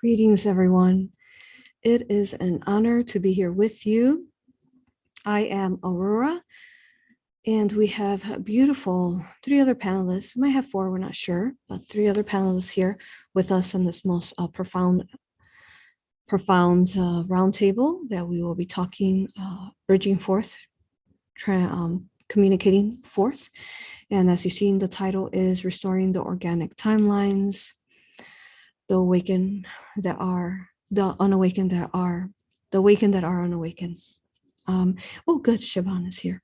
Greetings, everyone. It is an honor to be here with you. I am A.U.R.A, and we have beautiful 3 other panelists. We might have 4, we're not sure, but 3 other panelists here with us on this most profound roundtable that we will be talking, bridging forth, communicating forth. And as you see in the title is Restoring the Organic Timelines, the awakened that are, the unawakened that are, the awakened that are unawakened. Oh, good, Siobhan is here.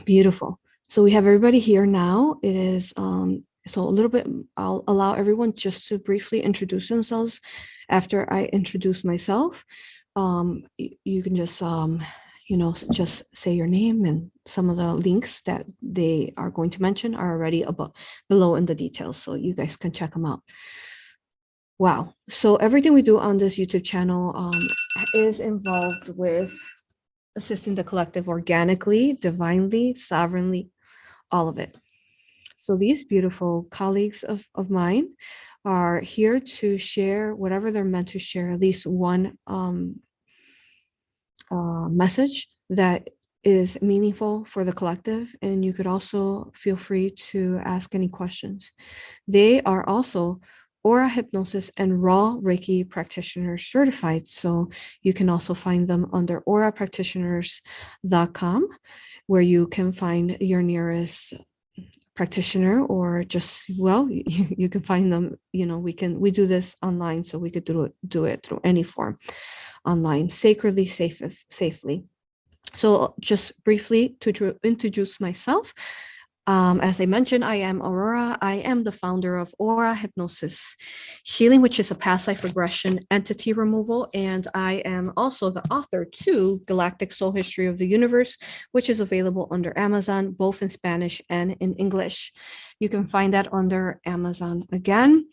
Beautiful. So we have everybody here now. It is, so a little bit, I'll allow everyone just to briefly introduce themselves after I introduce myself. You can just, just say your name, and some of the links that they are going to mention are already below in the details, so you guys can check them out. Wow. So everything we do on this YouTube channel is involved with assisting the collective organically, divinely, sovereignly, all of it. So these beautiful colleagues of mine are here to share whatever they're meant to share, at least one message that is meaningful for the collective. And you could also feel free to ask any questions. They are also A.U.R.A hypnosis and raw Reiki practitioners certified. So you can also find them under aurapractitioners.com, where you can find your nearest practitioner, or just, well, you can find them, we do this online, so we could do it through any form online, sacredly, safely. So just briefly to introduce myself. As I mentioned, I am A.U.R.A. I am the founder of A.U.R.A Hypnosis Healing, which is a past life regression entity removal. And I am also the author to Galactic Soul History of the Universe, which is available under Amazon, both in Spanish and in English. You can find that under Amazon again.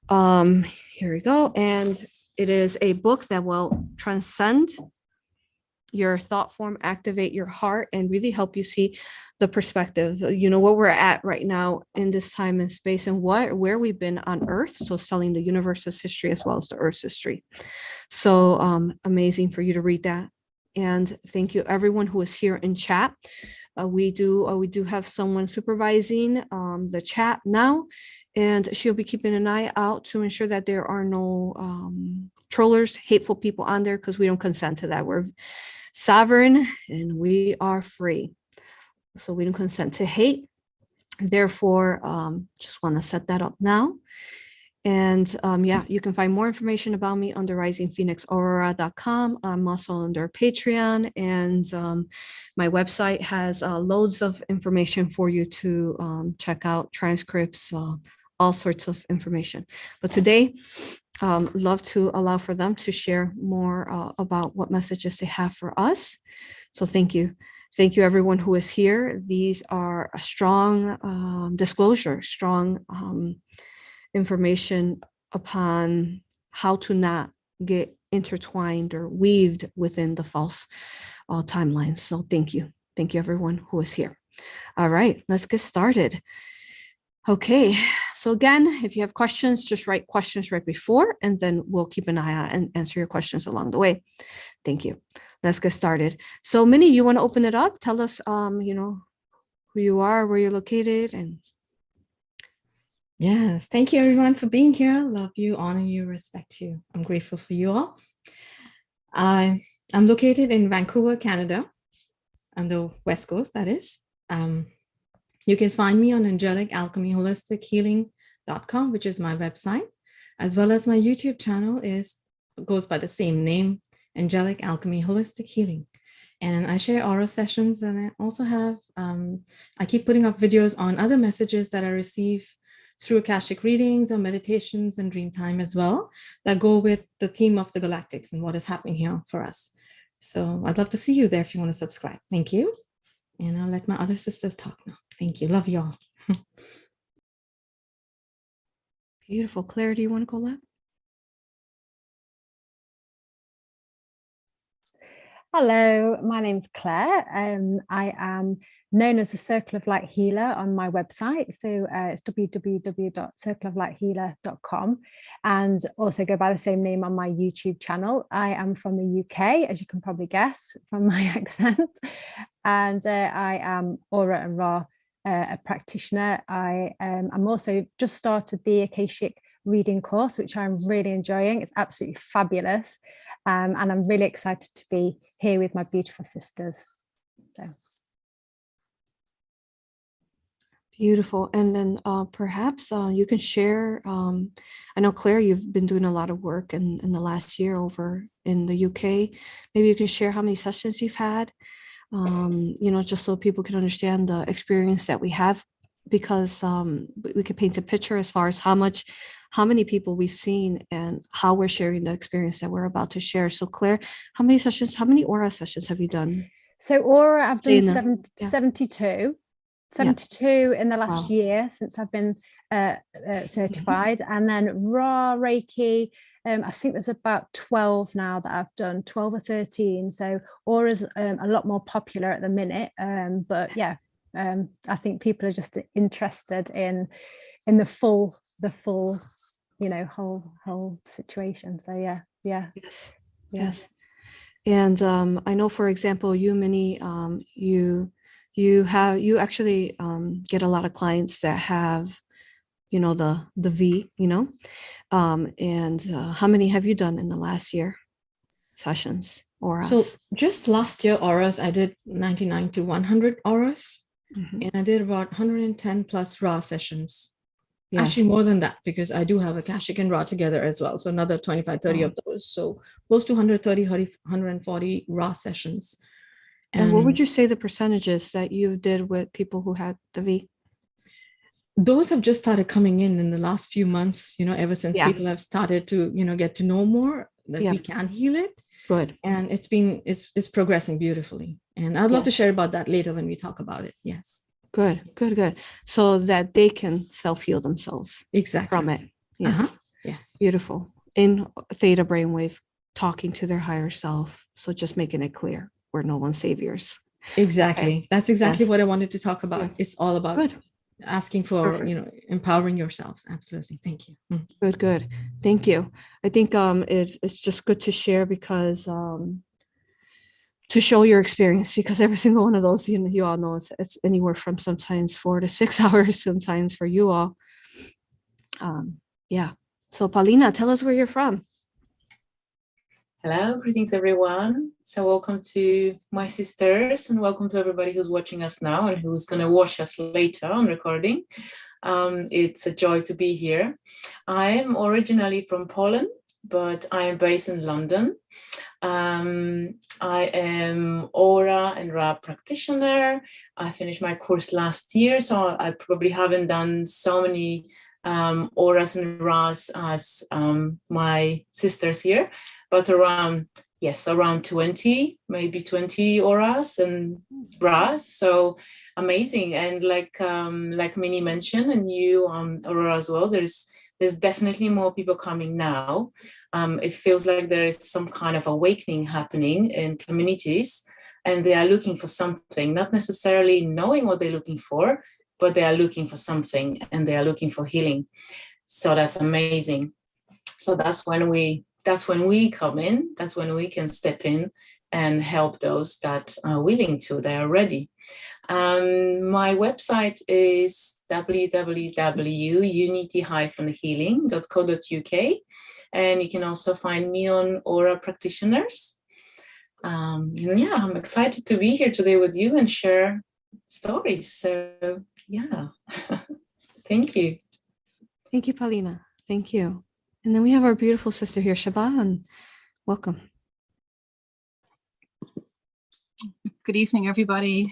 Here we go. And it is a book that will transcend your thought form, activate your heart, and really help you see the perspective, what we're at right now in this time and space, and where we've been on Earth. So telling the universe's history as well as the Earth's history. So amazing for you to read that. And thank you everyone who is here in chat. We do have someone supervising the chat now, and she'll be keeping an eye out to ensure that there are no trollers, hateful people on there, because we don't consent to that. We're sovereign and we are free, so we don't consent to hate. Therefore, just want to set that up now. And yeah, you can find more information about me under risingphoenixaurora.com. I'm also under Patreon, and my website has loads of information for you to check out, transcripts, all sorts of information. But today, love to allow for them to share more about what messages they have for us. So thank you. Thank you, everyone who is here. These are a strong disclosure, strong information upon how to not get intertwined or weaved within the false timelines. So thank you. Thank you, everyone who is here. All right, let's get started. Okay, so again, if you have questions, just write questions right before, and then we'll keep an eye out and answer your questions along the way. Thank you. Let's get started. So Minnie, you want to open it up? Tell us, who you are, where you're located, and yes, thank you everyone for being here. Love you, honor you, respect you. I'm grateful for you all. I'm located in Vancouver, Canada, on the West Coast, that is. You can find me on Angelic Alchemy Holistic Healing.com, which is my website, as well as my YouTube channel goes by the same name, Angelic Alchemy Holistic Healing. And I share aura sessions, and I also have, I keep putting up videos on other messages that I receive through Akashic readings or meditations and dream time as well, that go with the theme of the Galactics and what is happening here for us. So I'd love to see you there if you want to subscribe. Thank you. And I'll let my other sisters talk now. Thank you. Love you all. beautiful. Claire, do you want to go left? Hello, my name's Claire. I am known as the Circle of Light Healer on my website. So it's www.circleoflighthealer.com, and also go by the same name on my YouTube channel. I am from the UK, as you can probably guess from my accent. And I am Aura and Ra, a practitioner. I'm also just started the Akashic reading course, which I'm really enjoying. It's absolutely fabulous. And I'm really excited to be here with my beautiful sisters. So. Beautiful. And then perhaps you can share, I know, Claire, you've been doing a lot of work in the last year over in the UK. Maybe you can share how many sessions you've had, just so people can understand the experience that we have, because we could paint a picture as far as how many people we've seen and how we're sharing the experience that we're about to share. So Claire, how many aura sessions have you done? So aura, I've done 72 in the last year since I've been certified. And then Ra Reiki, I think there's about 12 now that I've done, 12 or 13. So aura's a lot more popular at the minute. But yeah, I think people are just interested in the full whole situation. So yeah. Yes. And I know, for example, you, Minnie, you actually get a lot of clients that have the V, and how many have you done in the last year sessions, auras? So just last year auras, I did 99 to 100 auras. And I did about 110 plus Ra sessions. Yes. Actually more than that, because I do have Akashic and Ra together as well. So another 25, 30 of those. So close to 130, 140 Ra sessions. And what would you say the percentages that you did with people who had the V? Those have just started coming in the last few months, ever since people have started to, get to know more that we can heal it. Good. And it's progressing beautifully. And I'd love to share about that later when we talk about it. Yes. Good. So that they can self-heal themselves. Exactly. From it. Yes. Yes. Beautiful. In theta brainwave, talking to their higher self. So just making it clear, we're no one's saviors. Exactly. Okay. That's exactly what I wanted to talk about. Yeah. It's all about asking for, empowering yourselves. Absolutely. Thank you. Good. Thank you. I think it's just good to share, because to show your experience, because every single one of those, you all know it's anywhere from sometimes 4 to 6 hours sometimes for you all. So Paulina, tell us where you're from. Hello, greetings everyone. So welcome to my sisters, and welcome to everybody who's watching us now and who's going to watch us later on recording. It's a joy to be here. I am originally from Poland, but I am based in London. I am Aura and Ra practitioner. I finished my course last year, so I probably haven't done so many auras and Ras as my sisters here, but around 20, maybe 20 auras and Ras. So amazing. And like Minnie mentioned, and you Aurora as well, there's definitely more people coming now. It feels like there is some kind of awakening happening in communities, and they are looking for something, not necessarily knowing what they're looking for, but they are looking for something, and they are looking for healing. So that's amazing. So that's when we come in. That's when we can step in and help those that are willing to. They are ready. My website is www.unity-healing.co.uk, and you can also find me on Aura Practitioners. I'm excited to be here today with you and share stories. So thank you. Thank you, Paulina. Thank you. And then we have our beautiful sister here, Siobhan. Welcome. Good evening, everybody.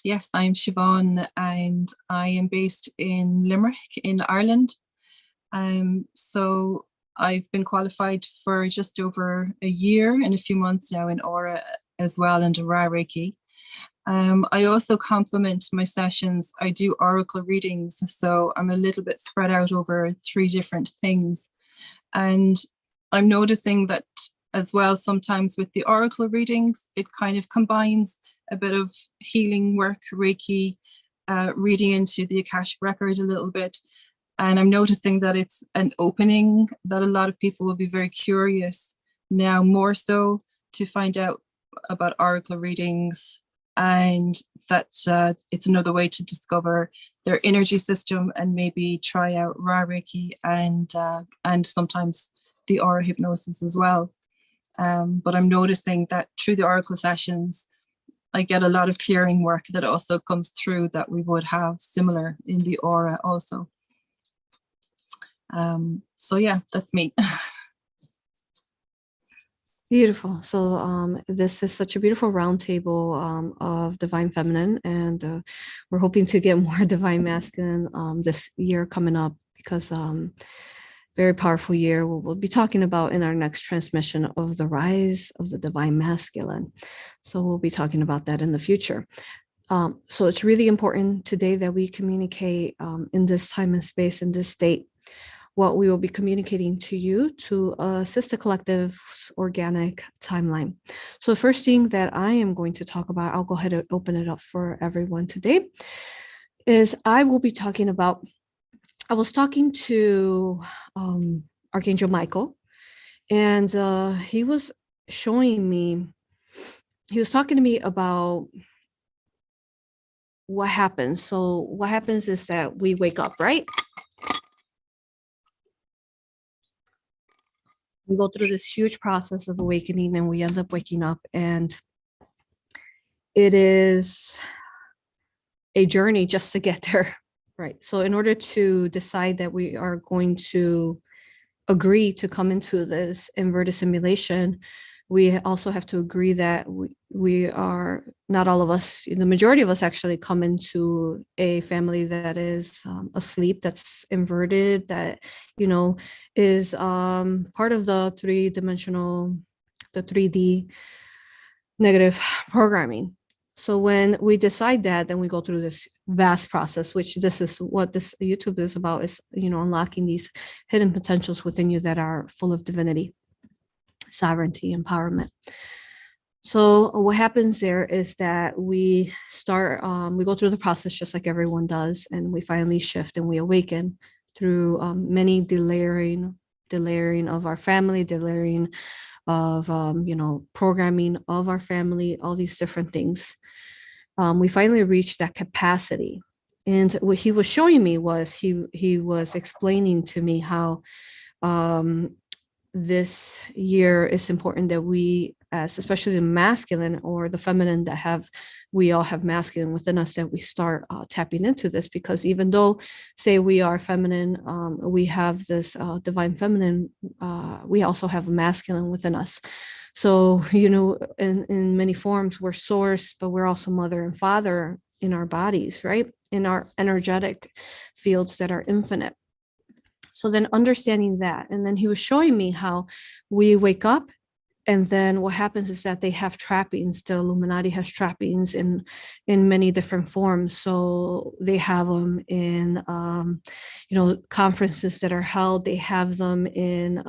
Yes, I'm Siobhan, and I am based in Limerick in Ireland. So I've been qualified for just over a year and a few months now in Aura as well, and A.U.R.A Reiki. I also complement my sessions. I do oracle readings, so I'm a little bit spread out over 3 different things. And I'm noticing that as well. Sometimes with the oracle readings, it kind of combines a bit of healing work, Reiki, reading into the Akashic record a little bit. And I'm noticing that it's an opening that a lot of people will be very curious now, more so, to find out about oracle readings, and that it's another way to discover their energy system and maybe try out Ra Reiki and sometimes the aura hypnosis as well. But I'm noticing that through the oracle sessions, I get a lot of clearing work that also comes through that we would have similar in the aura also. So yeah, that's me. Beautiful. So this is such a beautiful roundtable of Divine Feminine, and we're hoping to get more Divine Masculine this year coming up, because very powerful year. We'll be talking about in our next transmission of the rise of the Divine Masculine. So we'll be talking about that in the future. So it's really important today that we communicate in this time and space, in this state, what we will be communicating to you to assist the collective's organic timeline. So the first thing that I am going to talk about, I'll go ahead and open it up for everyone today, is I will be talking about, I was talking to Archangel Michael, and he was showing me, he was talking to me about what happens. So what happens is that we wake up, right? We go through this huge process of awakening, and we end up waking up, and it is a journey just to get there, right? So in order to decide that we are going to agree to come into this inverted simulation, we also have to agree that we are, not all of us, the majority of us actually come into a family that is asleep, that's inverted, that, you know, is part of the three-dimensional, the 3D negative programming. So when we decide that, then we go through this vast process, which this is what this YouTube is about, is, you know, unlocking these hidden potentials within you that are full of divinity, sovereignty, empowerment. So what happens there is that we start, we go through the process just like everyone does, and we finally shift and we awaken through many delayering of our family, delayering of, you know, programming of our family, all these different things. We finally reached that capacity. And what he was showing me was, he was explaining to me how this year is important that we, as especially the masculine or the feminine, that we all have masculine within us, that we start tapping into this, because even though, say, we are feminine, we have this divine feminine, we also have a masculine within us. So, you know, in many forms, we're source, but we're also mother and father in our bodies, right? In our energetic fields that are infinite. So then understanding that, and then he was showing me how we wake up, and then what happens is that they have trappings. The Illuminati has trappings in many different forms. So they have them in, you know, conferences that are held. They have them in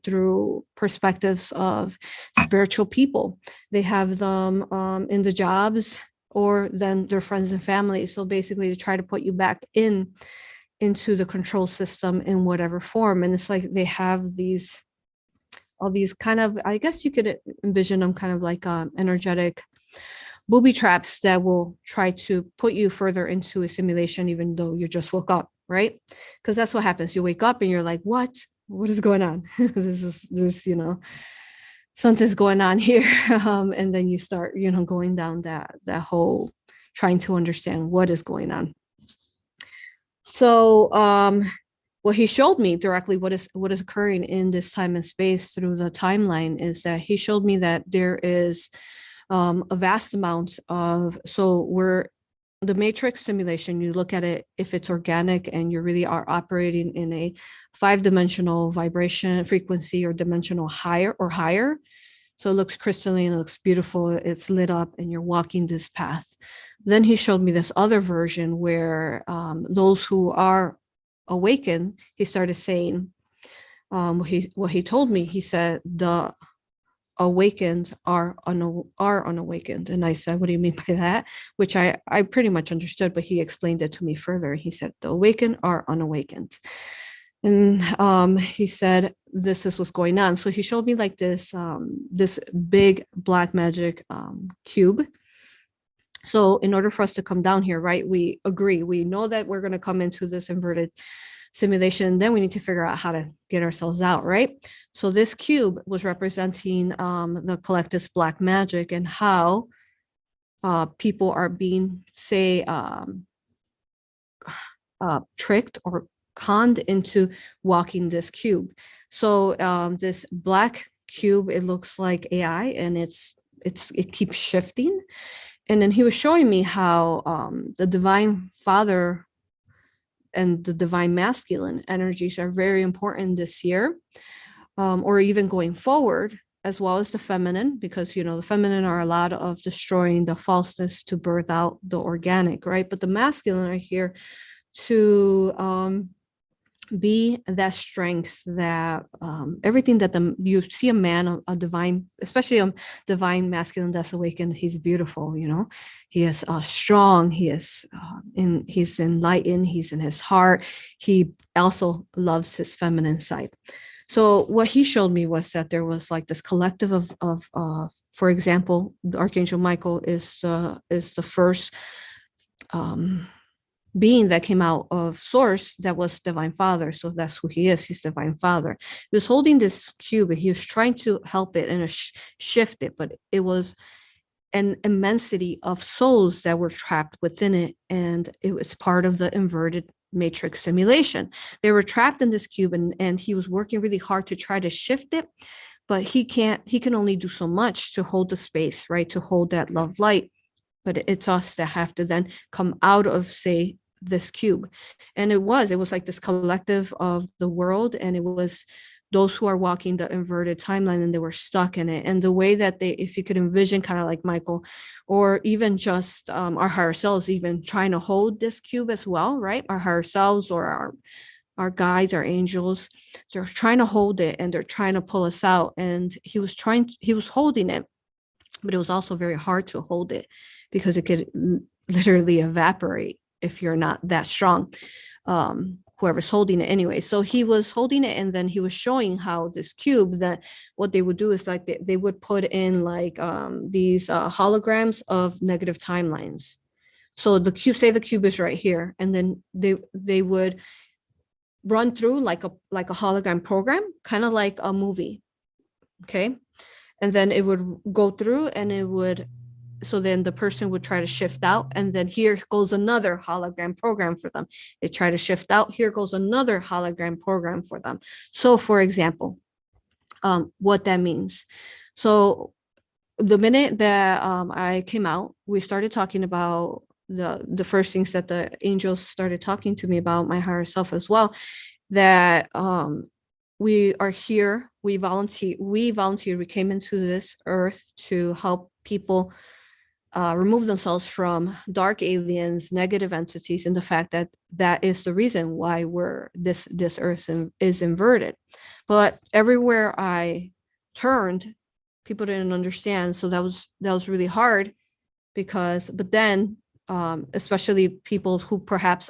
through perspectives of spiritual people. They have them in the jobs, or then their friends and family. So basically, to try to put you back into the control system in whatever form. And it's like they have all these kind of, I guess you could envision them kind of like energetic booby traps that will try to put you further into a simulation, even though you just woke up, right? Because that's what happens. You wake up and you're like, what is going on? There's, you know, something's going on here. And then you start, you know, going down that whole trying to understand what is going on. So what he showed me directly, what is occurring in this time and space through the timeline, is that he showed me that there is a vast amount of, so we're the matrix simulation, you look at it, if it's organic and you really are operating in a 5-dimensional vibration frequency or dimensional higher. So it looks crystalline, it looks beautiful, it's lit up, and you're walking this path. Then he showed me this other version where those who are awakened, he started saying, what he told me, he said, the awakened are unawakened. And I said, what do you mean by that? Which I pretty much understood, but he explained it to me further. He said, the awakened are unawakened. And he said, this is what's going on. So he showed me like this, this big black magic cube. So in order for us to come down here, right, we agree, we know that we're going to come into this inverted simulation, then we need to figure out how to get ourselves out, right? So this cube was representing the collective's black magic and how people are being, say, tricked or conned into walking this cube. So this black cube, it looks like AI, and it keeps shifting. And then he was showing me how the divine father and the divine masculine energies are very important this year, or even going forward, as well as the feminine, because, you know, the feminine are a lot of destroying the falseness to birth out the organic, right? But the masculine are here to be that strength, that everything that you see a man, a divine, especially a divine masculine that's awakened, he's beautiful, you know, he is strong, he is he's enlightened, he's in his heart, he also loves his feminine side. So what he showed me was that there was like this collective of for example, the Archangel Michael is the first being that came out of source that was divine father. So that's who he is. He's divine father. He was holding this cube and he was trying to help it and shift it, but it was an immensity of souls that were trapped within it. And it was part of the inverted matrix simulation. They were trapped in this cube, and he was working really hard to try to shift it, but he can only do so much to hold the space, right? To hold that love light. But it's us that have to then come out of, say, this cube. And it was like this collective of the world, and it was those who are walking the inverted timeline, and they were stuck in it. And the way that they, if you could envision kind of like Michael, or even just our higher selves, even trying to hold this cube as well, right? Our higher selves or our guides, our angels, they're trying to hold it, and they're trying to pull us out. And he was holding it, but it was also very hard to hold it because it could literally evaporate if you're not that strong, whoever's holding it anyway. So he was holding it, and then he was showing how this cube, that what they would do is like they would put in like these holograms of negative timelines. So the cube, say the cube is right here, and then they would run through like a hologram program, kind of like a movie, okay? And then it would go through, and it would, so then the person would try to shift out, and then here goes another hologram program for them. They try to shift out, here goes another hologram program for them. So for example, what that means. So the minute that I came out, we started talking about the first things that the angels started talking to me about, my higher self as well, that we are here, we volunteered, we came into this earth to help people remove themselves from dark aliens, negative entities, and the fact that that is the reason why this earth is inverted. But everywhere I turned, people didn't understand. So that was really hard, but then especially people who perhaps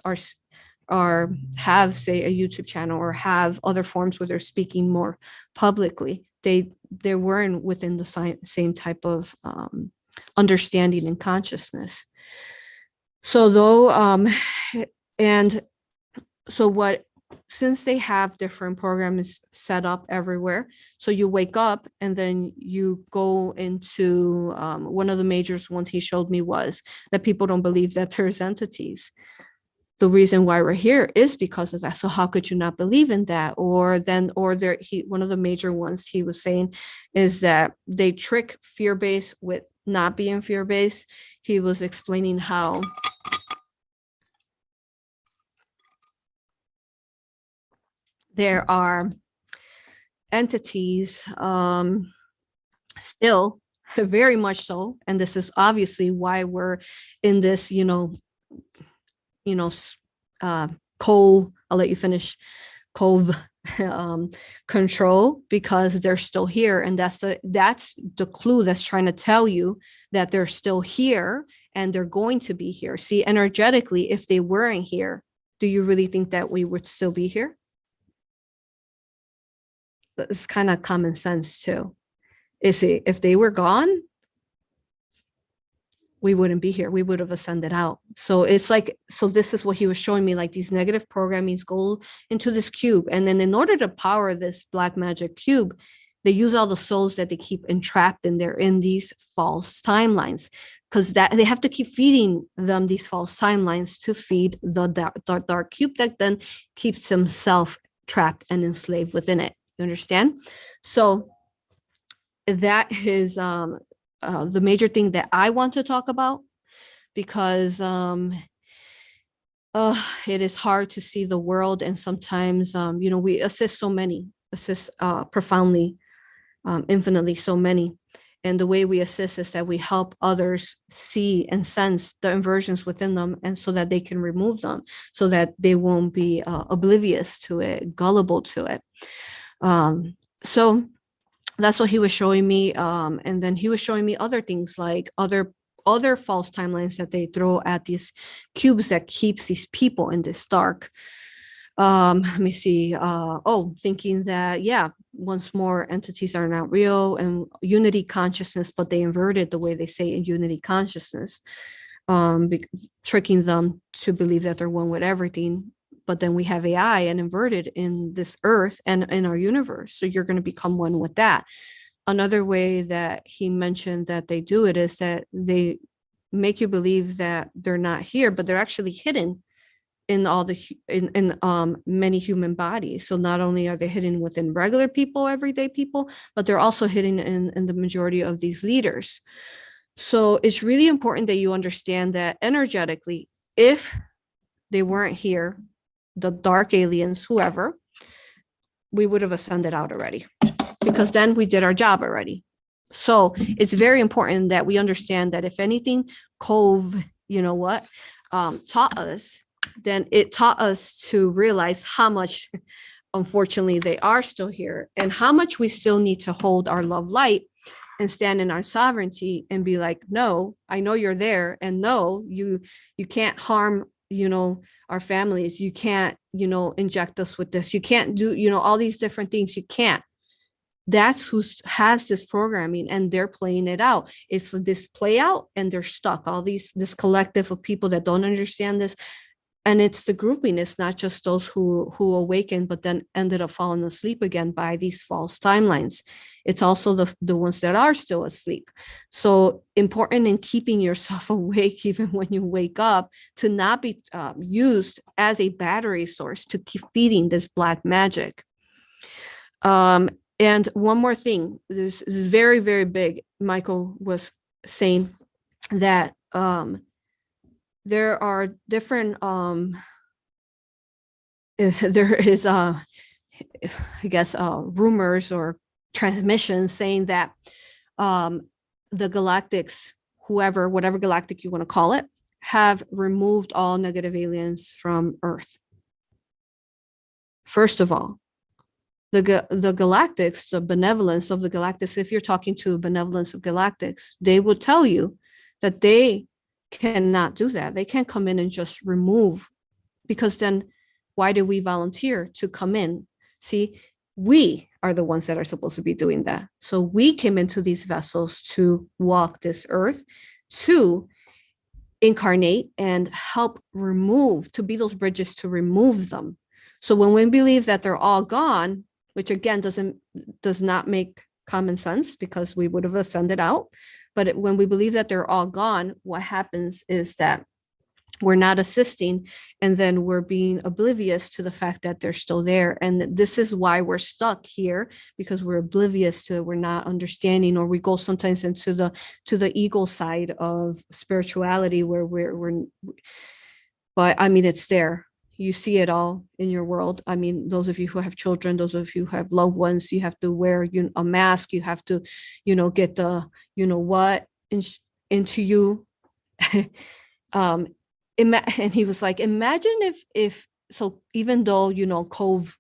have, say, a YouTube channel or have other forms where they're speaking more publicly, they weren't within the same type of understanding and consciousness. So since they have different programs set up everywhere, so you wake up and then you go into one of the major ones he showed me was that people don't believe that there's entities. The reason why we're here is because of that. So how could you not believe in that? One of the major ones he was saying is that they trick fear-based with not being fear-based. He was explaining how there are entities still very much so, and this is obviously why we're in this, Cole, I'll let you finish, cove control, because they're still here. And that's the clue that's trying to tell you that they're still here and they're going to be here. See, energetically, if they weren't here, do you really think that we would still be here? It's kind of common sense too. If they were gone, we wouldn't be here. We would have ascended out. So it's like, so this is what he was showing me, like these negative programmings go into this cube. And then in order to power this black magic cube, they use all the souls that they keep entrapped in there in these false timelines, because that they have to keep feeding them these false timelines to feed the dark cube that then keeps himself trapped and enslaved within it. You understand? So that is the major thing that I want to talk about, because it is hard to see the world. And sometimes, we assist profoundly, infinitely, so many. And the way we assist is that we help others see and sense the inversions within them, and so that they can remove them, so that they won't be oblivious to it, gullible to it. So that's what he was showing me. And then he was showing me other things, like other false timelines that they throw at these cubes that keeps these people in this dark. Let me see. Thinking that, once more, entities are not real, and unity consciousness, but they inverted the way they say in unity consciousness, tricking them to believe that they're one with everything. But then we have AI and inverted in this earth and in our universe. So you're going to become one with that. Another way that he mentioned that they do it is that they make you believe that they're not here, but they're actually hidden in many human bodies. So not only are they hidden within regular people, everyday people, but they're also hidden in the majority of these leaders. So it's really important that you understand that energetically, if they weren't here, the dark aliens, whoever, we would have ascended out already, because then we did our job already. So it's very important that we understand that if anything, Cove, taught us, then it taught us to realize how much, unfortunately, they are still here, and how much we still need to hold our love light and stand in our sovereignty and be like, no, I know you're there, and no, you can't harm our families. You can't, inject us with this. You can't do, all these different things. You can't. That's who has this programming, and they're playing it out. It's this play out, and they're stuck. This collective of people that don't understand this. And it's the grouping. It's not just those who awakened, but then ended up falling asleep again by these false timelines. It's also the ones that are still asleep. So important in keeping yourself awake, even when you wake up, to not be used as a battery source to keep feeding this black magic. And one more thing, this is very, very big. Michael was saying that there are different, there is, rumors or transmissions saying that the Galactics, whatever galactic you want to call it, have removed all negative aliens from Earth. First of all, the Galactics, the benevolence of the Galactics, if you're talking to the benevolence of Galactics, they will tell you that they cannot do that. They can't come in and just remove, because then why do we volunteer to come in? See, we are the ones that are supposed to be doing that. So we came into these vessels to walk this earth, to incarnate and help remove, to be those bridges to remove them. So when we believe that they're all gone, which again does not make common sense, because we would have ascended out. But when we believe that they're all gone, what happens is that we're not assisting, and then we're being oblivious to the fact that they're still there. And this is why we're stuck here, because we're oblivious to it. We're not understanding, or we go sometimes into the ego side of spirituality, where but I mean, it's there. You see it all in your world. I mean, those of you who have children, those of you who have loved ones, you have to wear a mask. You have to, get the, what into you. And he was like, imagine if so, even though, Cove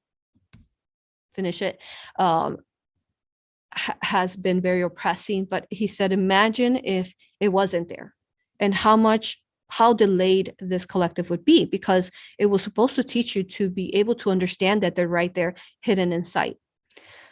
finish it, has been very oppressing. But he said, imagine if it wasn't there, and how delayed this collective would be, because it was supposed to teach you to be able to understand that they're right there, hidden in sight.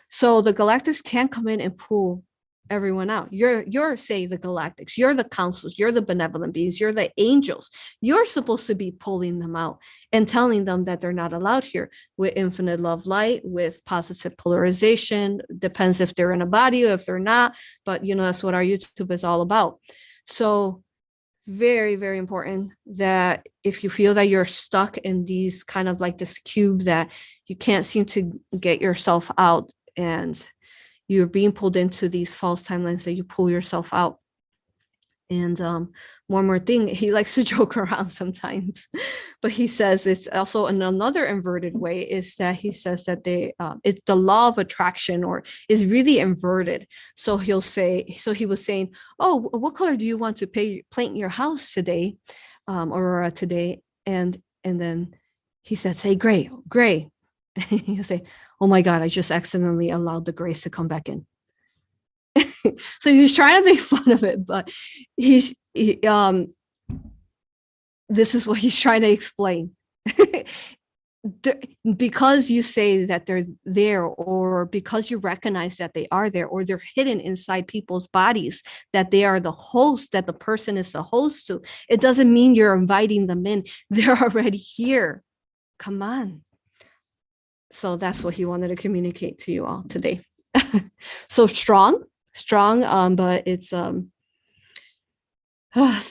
So the galactics can't come in and pull everyone out. You're say the galactics, you're the councils, you're the benevolent beings, you're the angels. You're supposed to be pulling them out and telling them that they're not allowed here, with infinite love light, with positive polarization. Depends if they're in a body or if they're not, but that's what our YouTube is all about. So very, very important that if you feel that you're stuck in these kind of like this cube that you can't seem to get yourself out, and you're being pulled into these false timelines, that you pull yourself out. And one more thing, he likes to joke around sometimes, but he says it's also in another inverted way, is that he says that it's the law of attraction, or is really inverted. So he was saying, oh, what color do you want to paint your house today, Aurora, today? And then he said, say gray. He'll say, oh my God, I just accidentally allowed the grays to come back in. So he was trying to make fun of it, but this is what he's trying to explain. Because you say that they're there, or because you recognize that they are there, or they're hidden inside people's bodies, that they are the host, that the person is the host to, it doesn't mean you're inviting them in. They're already here. Come on. So that's what he wanted to communicate to you all today. So strong, but it's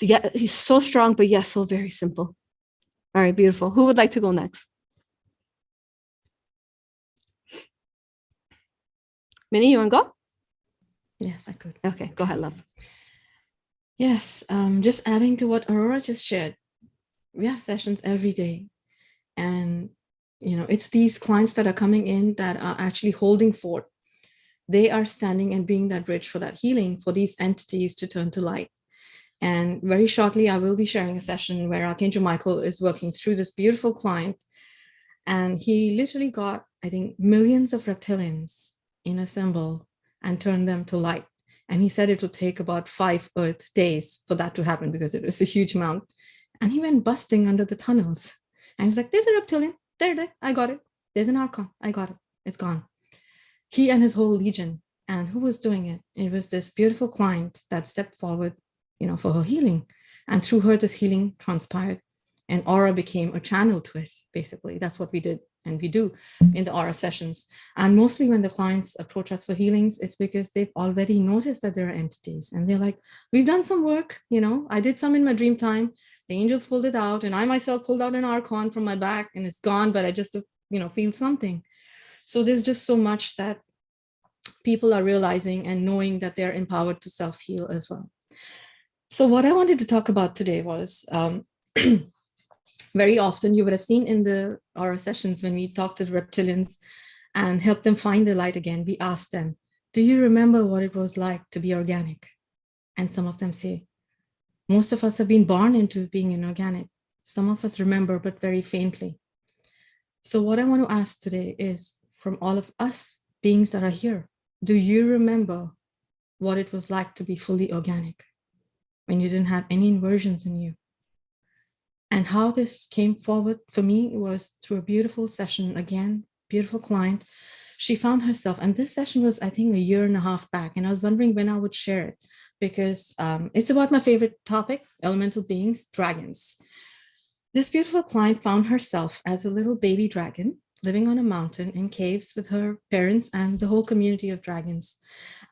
yeah, he's so strong, but yes, so very simple. All right, beautiful. Who would like to go next? Minnie, you want to go? Yes, I could. Okay, go ahead, love. Yes, just adding to what Aurora just shared, we have sessions every day, and it's these clients that are coming in that are actually holding fort. They are standing and being that bridge for that healing, for these entities to turn to light. And very shortly, I will be sharing a session where Archangel Michael is working through this beautiful client. And he literally got, I think, millions of reptilians in a symbol and turned them to light. And he said it would take about 5 Earth days for that to happen, because it was a huge amount. And he went busting under the tunnels. And he's like, there's a reptilian. There, I got it. There's an archon. I got it. It's gone. He and his whole legion. And who was doing it? It was this beautiful client that stepped forward, for her healing. And through her, this healing transpired. And Aura became a channel to it, basically. That's what we did and we do in the Aura sessions. And mostly when the clients approach us for healings, it's because they've already noticed that there are entities. And they're like, we've done some work, I did some in my dream time. The angels pulled it out, and I myself pulled out an archon from my back, and it's gone, but I just, feel something. So there's just so much that people are realizing and knowing that they're empowered to self-heal as well. So what I wanted to talk about today was, very often you would have seen in the Aura sessions when we talk to the reptilians and help them find the light again, we ask them, do you remember what it was like to be organic? And some of them say, most of us have been born into being inorganic. Some of us remember, but very faintly. So what I want to ask today is, from all of us beings that are here, do you remember what it was like to be fully organic when you didn't have any inversions in you? And how this came forward for me was through a beautiful session. Again, beautiful client. She found herself, and this session was, I think, 1.5 years back. And I was wondering when I would share it, because it's about my favorite topic, elemental beings, dragons. This beautiful client found herself as a little baby dragon living on a mountain in caves with her parents and the whole community of dragons.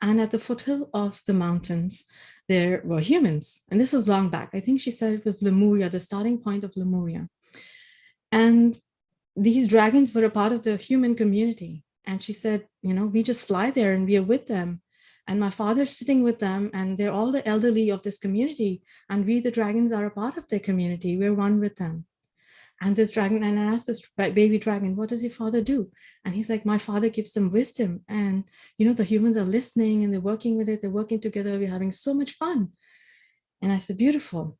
And at the foothill of the mountains, there were humans. And this was long back. I think she said it was Lemuria, the starting point of Lemuria. And these dragons were a part of the human community. And she said, we just fly there and we are with them. And my father's sitting with them, and they're all the elderly of this community. And we, the dragons, are a part of their community. We're one with them. And this dragon, and I asked this baby dragon, what does your father do? And he's like, my father gives them wisdom. And, the humans are listening and they're working with it. They're working together. We're having so much fun. And I said, beautiful.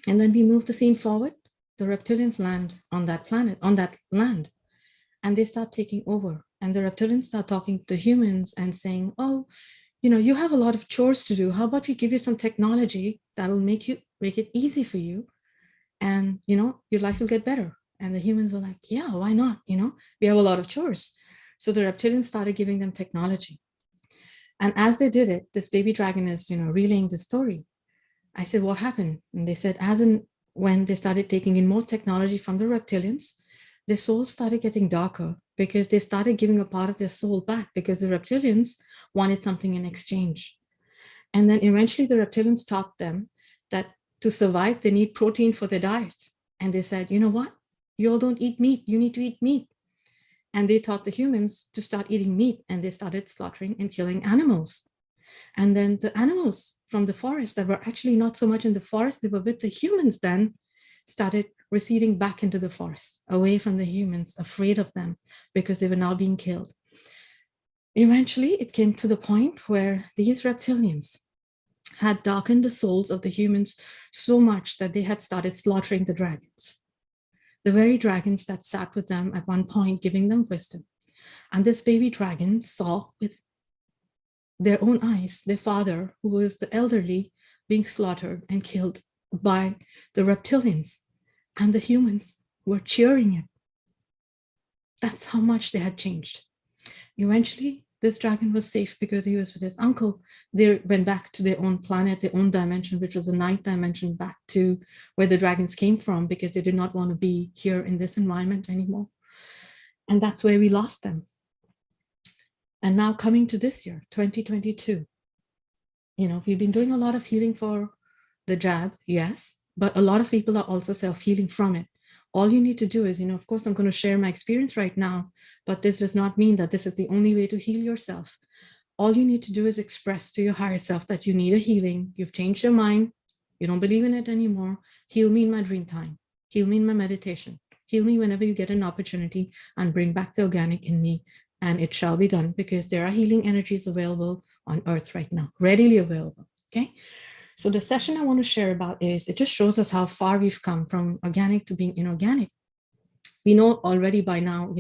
And then we move the scene forward. The reptilians land on that planet, on that land. And they start taking over. And the reptilians start talking to humans and saying, oh, you have a lot of chores to do. How about we give you some technology that'll make it easy for you, and your life will get better. And the humans were like, yeah, why not? We have a lot of chores. So the reptilians started giving them technology. And as they did it, this baby dragon is relaying the story. I said, what happened? And they said, when they started taking in more technology from the reptilians, their souls started getting darker, because they started giving a part of their soul back, because the reptilians wanted something in exchange. And then eventually the reptilians taught them that to survive, they need protein for their diet. And they said, you know what? You all don't eat meat. You need to eat meat. And they taught the humans to start eating meat, and they started slaughtering and killing animals. And then the animals from the forest that were actually not so much in the forest, they were with the humans then, started receding back into the forest, away from the humans, afraid of them, because they were now being killed. Eventually, it came to the point where these reptilians had darkened the souls of the humans so much that they had started slaughtering the dragons. The very dragons that sat with them at one point, giving them wisdom. And this baby dragon saw with their own eyes their father, who was the elderly, being slaughtered and killed by the reptilians. And the humans were cheering it. That's how much they had changed. Eventually, this dragon was safe because he was with his uncle. They went back to their own planet, their own dimension, which was the ninth dimension, back to where the dragons came from, because they did not want to be here in this environment anymore. And that's where we lost them. And now coming to this year, 2022, we've been doing a lot of healing for the jab, yes, but a lot of people are also self-healing from it. All you need to do is, of course, I'm going to share my experience right now, but this does not mean that this is the only way to heal yourself. All you need to do is express to your higher self that you need a healing. You've changed your mind. You don't believe in it anymore. Heal me in my dream time. Heal me in my meditation. Heal me whenever you get an opportunity, and bring back the organic in me. And it shall be done, because there are healing energies available on earth right now, readily available. Okay. So the session I want to share about is, it just shows us how far we've come from organic to being inorganic. We know already by now,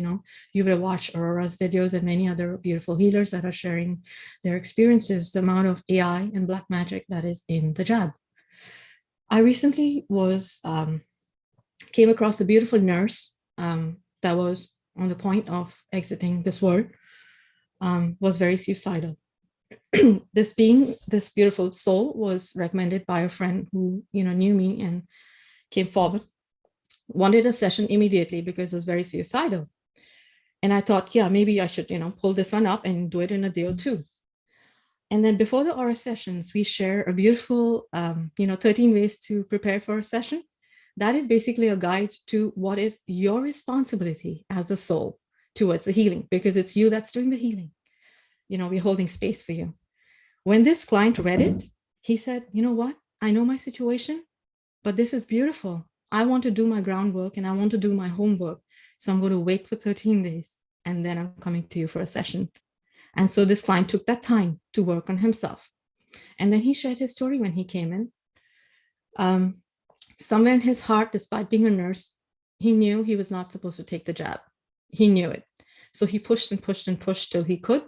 you've watched A.U.R.A's videos and many other beautiful healers that are sharing their experiences, the amount of AI and black magic that is in the jab. I recently came across a beautiful nurse that was on the point of exiting this world, was very suicidal. This beautiful soul was recommended by a friend who knew me and came forward, wanted a session immediately because it was very suicidal. And I thought, yeah, maybe I should pull this one up and do it in a day or two. And then before the aura sessions, we share a beautiful 13 ways to prepare for a session. That is basically a guide to what is your responsibility as a soul towards the healing, because it's you that's doing the healing. We're holding space for you. When this client read it, he said, you know what? I know my situation, but this is beautiful. I want to do my groundwork and I want to do my homework. So I'm going to wait for 13 days and then I'm coming to you for a session. And so this client took that time to work on himself. And then he shared his story when he came in. Somewhere in his heart, despite being a nurse, he knew he was not supposed to take the jab. He knew it. So he pushed and pushed and pushed till he could.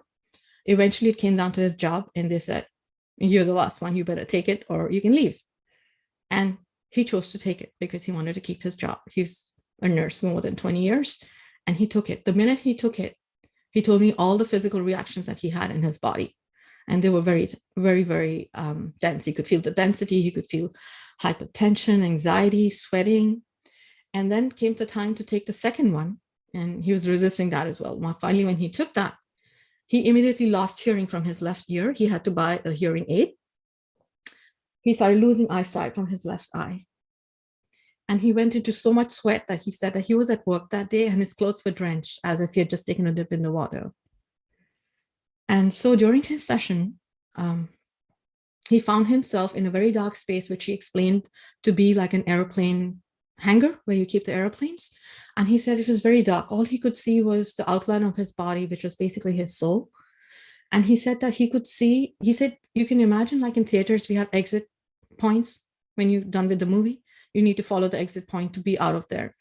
Eventually, it came down to his job, and they said, you're the last one, you better take it or you can leave. And he chose to take it because he wanted to keep his job. He's a nurse more than 20 years, and he took it. The minute he took it, he told me all the physical reactions that he had in his body. And they were very, very, very dense. He could feel the density. He could feel hypertension, anxiety, sweating. And then came the time to take the second one. And he was resisting that as well. Finally, when he took that, he immediately lost hearing from his left ear. He had to buy a hearing aid. He started losing eyesight from his left eye. And he went into so much sweat that he said that he was at work that day and his clothes were drenched as if he had just taken a dip in the water. And so during his session, he found himself in a very dark space, which he explained to be like an airplane hangar where you keep the airplanes. And he said it was very dark. All he could see was the outline of his body, which was basically his soul. And he said that he could see, he said, you can imagine like in theaters, we have exit points when you're done with the movie. You need to follow the exit point to be out of there.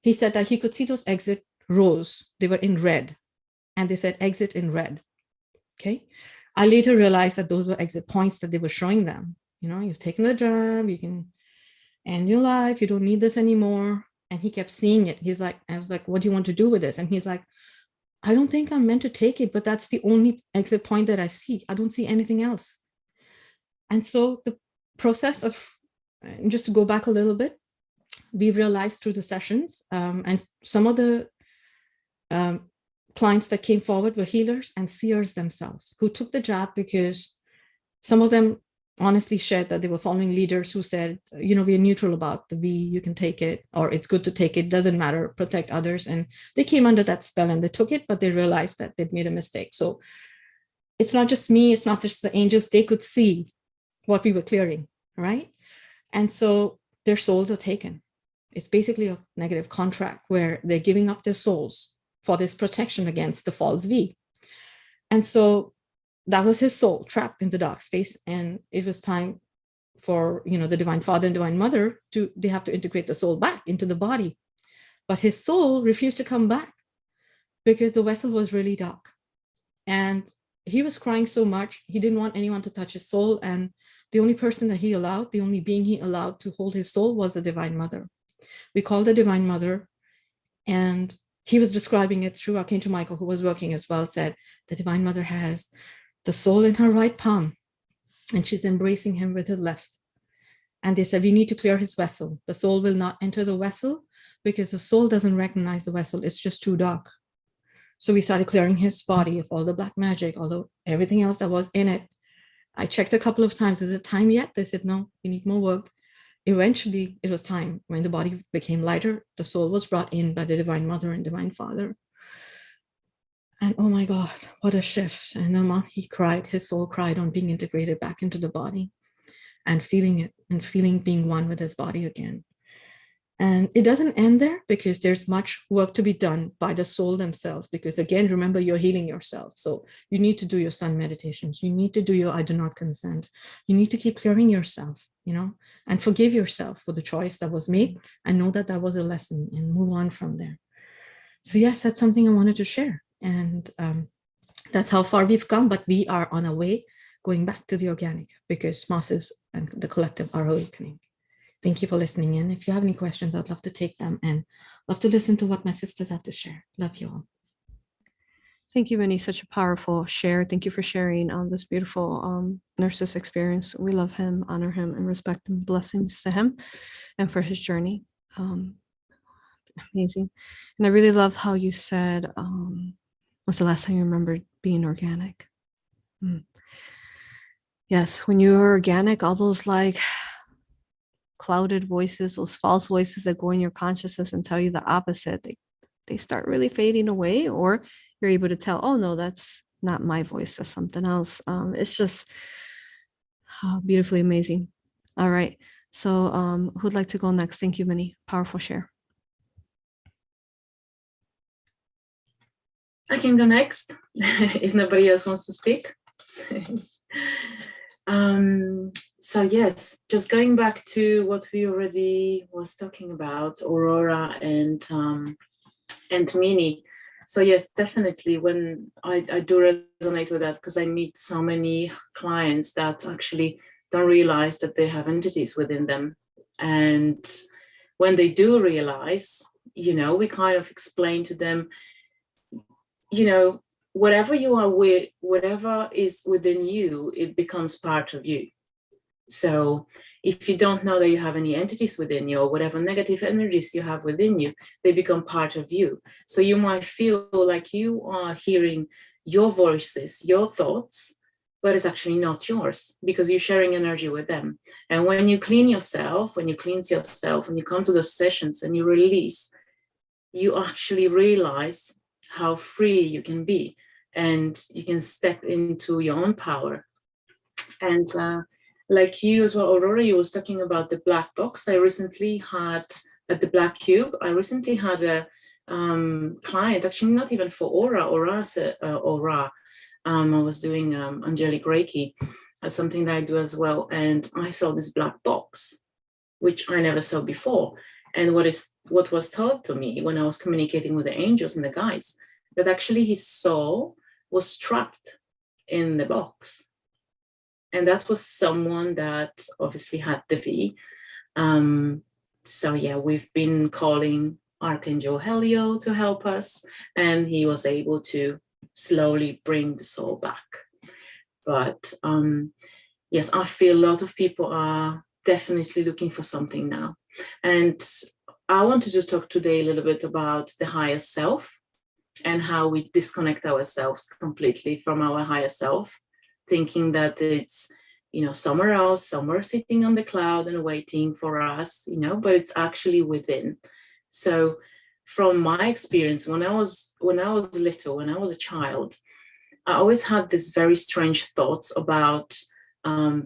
He said that he could see those exit rows. They were in red. and they said exit in red. Okay. I later realized that those were exit points that they were showing them. You know, you've taken the jab, you can end your life, you don't need this anymore. And he kept seeing it. He's like, I was like, what do you want to do with this? And he's like, I don't think I'm meant to take it, but that's the only exit point that I see. I don't see anything else. And so the process of, and just to go back a little bit, we realized through the sessions, and some of the clients that came forward were healers and seers themselves who took the jab because some of them honestly shared that they were following leaders who said, you know, we're neutral about the V, you can take it, or it's good to take it, doesn't matter, protect others. And they came under that spell and they took it, but they realized that they'd made a mistake. So it's not just me, it's not just the angels, they could see what we were clearing, right? And so their souls are taken. It's basically a negative contract where they're giving up their souls for this protection against the false V. And so that was his soul trapped in the dark space. And it was time for, you know, the Divine Father and Divine Mother they have to integrate the soul back into the body. But his soul refused to come back because the vessel was really dark. And he was crying so much, he didn't want anyone to touch his soul. And the only person that he allowed, the only being he allowed to hold his soul was the Divine Mother. We called the Divine Mother, and he was describing it through Archangel Michael, who was working as well, said the Divine Mother has the soul in her right palm, and she's embracing him with her left. And they said, we need to clear his vessel. The soul will not enter the vessel because the soul doesn't recognize the vessel. It's just too dark. So we started clearing his body of all the black magic, although everything else that was in it. I checked a couple of times. Is it time yet? They said, no, we need more work. Eventually, it was time. When the body became lighter, the soul was brought in by the Divine Mother and Divine Father. And oh my God, what a shift. And then he cried, his soul cried on being integrated back into the body and feeling it and feeling being one with his body again. And it doesn't end there because there's much work to be done by the soul themselves. Because again, remember, you're healing yourself. So you need to do your sun meditations. You need to do your I do not consent. You need to keep clearing yourself, you know, and forgive yourself for the choice that was made and know that that was a lesson and move on from there. So yes, that's something I wanted to share. And that's how far we've come, but we are on our way going back to the organic because masses and the collective are awakening. Thank you for listening in. If you have any questions, I'd love to take them and love to listen to what my sisters have to share. Love you all. Thank you, Minnie. Such a powerful share. Thank you for sharing on this beautiful nurse's experience. We love him, honor him, and respect him. Blessings to him and for his journey. Amazing. And I really love how you said, when's the last time you remembered being organic? Yes, when you're organic, all those like clouded voices, those false voices that go in your consciousness and tell you the opposite, they start really fading away, or you're able to tell, oh no, that's not my voice, that's something else. It's just beautifully amazing. All right. So who'd like to go next? Thank you, Minnie. Powerful share. I can go next if nobody else wants to speak. So yes, just going back to what we already was talking about, Aurora and Minnie. So yes, definitely when I do resonate with that because I meet so many clients that actually don't realize that they have entities within them. And when they do realize, you know, we kind of explain to them, you know, whatever you are with, whatever is within you, it becomes part of you. So if you don't know that you have any entities within you or whatever negative energies you have within you, they become part of you. So you might feel like you are hearing your voices, your thoughts, but it's actually not yours because you're sharing energy with them. And when you clean yourself, when you cleanse yourself, when you come to those sessions and you release, you actually realize how free you can be and you can step into your own power. And like you as well, Aurora, you was talking about the black box. I recently had at the Black Cube, I recently had a client, actually not even for A.U.R.A. I was doing Angelic Reiki, something that I do as well. And I saw this black box, which I never saw before. And what was taught to me when I was communicating with the angels and the guides that actually his soul was trapped in the box. And that was someone that obviously had the V. So yeah, we've been calling Archangel Helio to help us, and he was able to slowly bring the soul back. But yes, I feel a lot of people are definitely looking for something now. And I wanted to talk today a little bit about the higher self and how we disconnect ourselves completely from our higher self, thinking that it's, you know, somewhere else, somewhere sitting on the cloud and waiting for us, you know, but it's actually within. So from my experience, when I was little, when I was a child, I always had these very strange thoughts about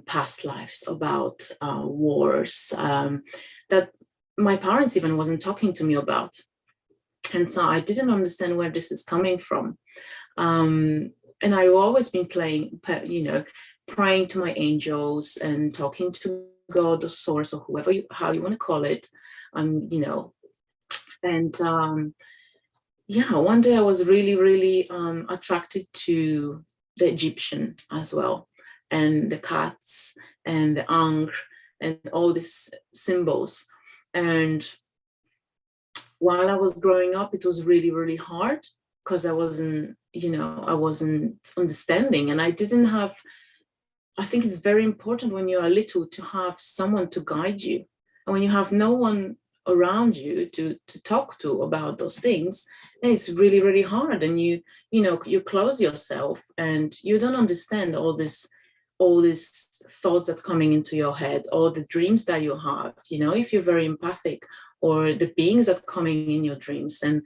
past lives, about wars, that my parents even wasn't talking to me about. And so I didn't understand where this is coming from. And I've always been praying to my angels and talking to God or source or whoever how you want to call it, you know. And yeah, one day I was really, really attracted to the Egyptian as well, and the cats and the Ankh and all these symbols. And while I was growing up, it was really, really hard because I wasn't understanding, and I didn't have, I think it's very important when you are little to have someone to guide you. And when you have no one around you to talk to about those things, then it's really, really hard. And you close yourself and you don't understand all these thoughts that's coming into your head, or the dreams that you have, you know, if you're very empathic, or the beings that are coming in your dreams, and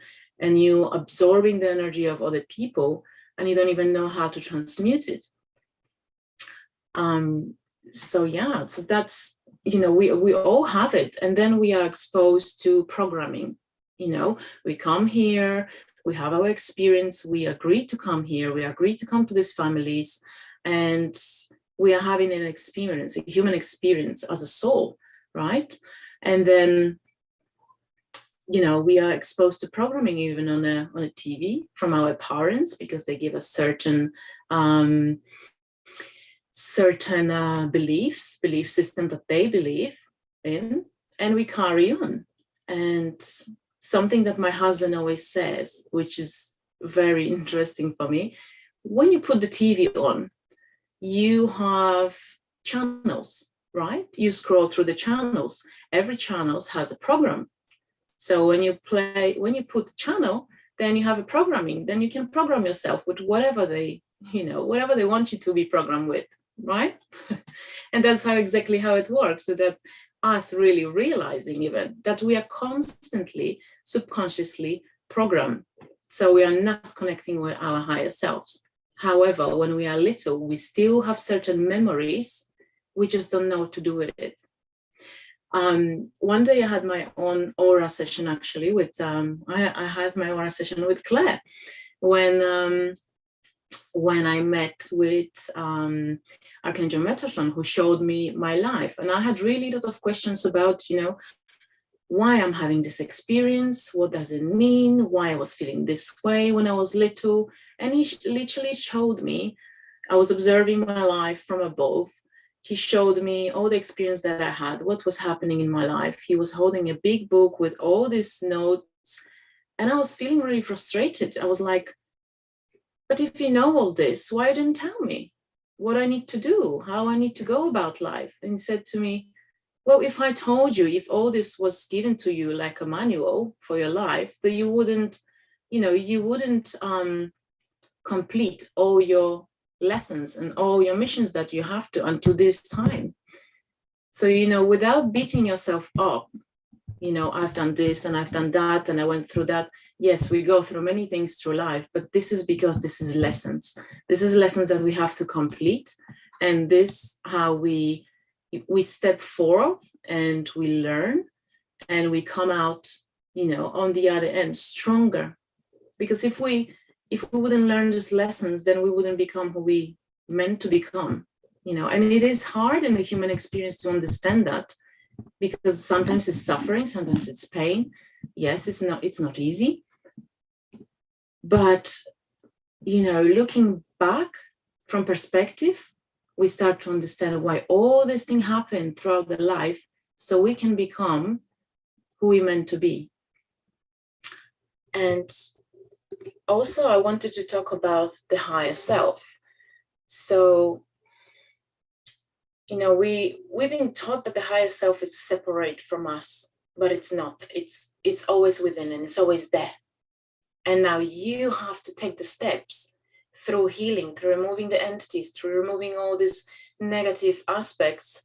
you absorbing the energy of other people and you don't even know how to transmute it. So yeah, so that's, you know, we all have it, and then we are exposed to programming. You know, we come here, we have our experience, we agree to come here, we agree to come to these families, and we are having an experience, a human experience as a soul, right? And then, you know, we are exposed to programming even on a TV from our parents, because they give us certain belief system that they believe in, and we carry on. And something that my husband always says, which is very interesting for me, when you put the TV on, you have channels, right? You scroll through the channels. Every channel has a program. So when you put the channel, then you have a programming. Then you can program yourself with whatever they want you to be programmed with, right? And that's exactly how it works. So that us really realizing even that we are constantly subconsciously programmed. So we are not connecting with our higher selves. However, when we are little, we still have certain memories. We just don't know what to do with it. One day I had my own aura session actually with, I had my aura session with Claire when I met with Archangel Michael, who showed me my life. And I had really a lot of questions about, you know, why I'm having this experience, what does it mean, why I was feeling this way when I was little. And he literally showed me, I was observing my life from above. He showed me all the experience that I had, what was happening in my life. He was holding a big book with all these notes, and I was feeling really frustrated. I was like, but if you know all this, why didn't you tell me what I need to do, how I need to go about life? And he said to me, well, if I told you, if all this was given to you like a manual for your life, then you wouldn't complete all your lessons and all your missions that you have to until this time. So, you know, without beating yourself up, you know, I've done this and I've done that and I went through that. Yes, we go through many things through life, but this is because this is lessons. This is lessons that we have to complete. And this how we step forward and we learn and we come out, you know, on the other end stronger. Because if we wouldn't learn these lessons, then we wouldn't become who we meant to become, you know. And it is hard in the human experience to understand that, because sometimes it's suffering, sometimes it's pain. Yes, it's not easy, But, looking back from perspective, we start to understand why all this thing happened throughout the life, so we can become who we meant to be. And also I wanted to talk about the higher self. So, we've been taught that the higher self is separate from us, but it's not. It's always within, and it's always there. And now you have to take the steps through healing, through removing the entities, through removing all these negative aspects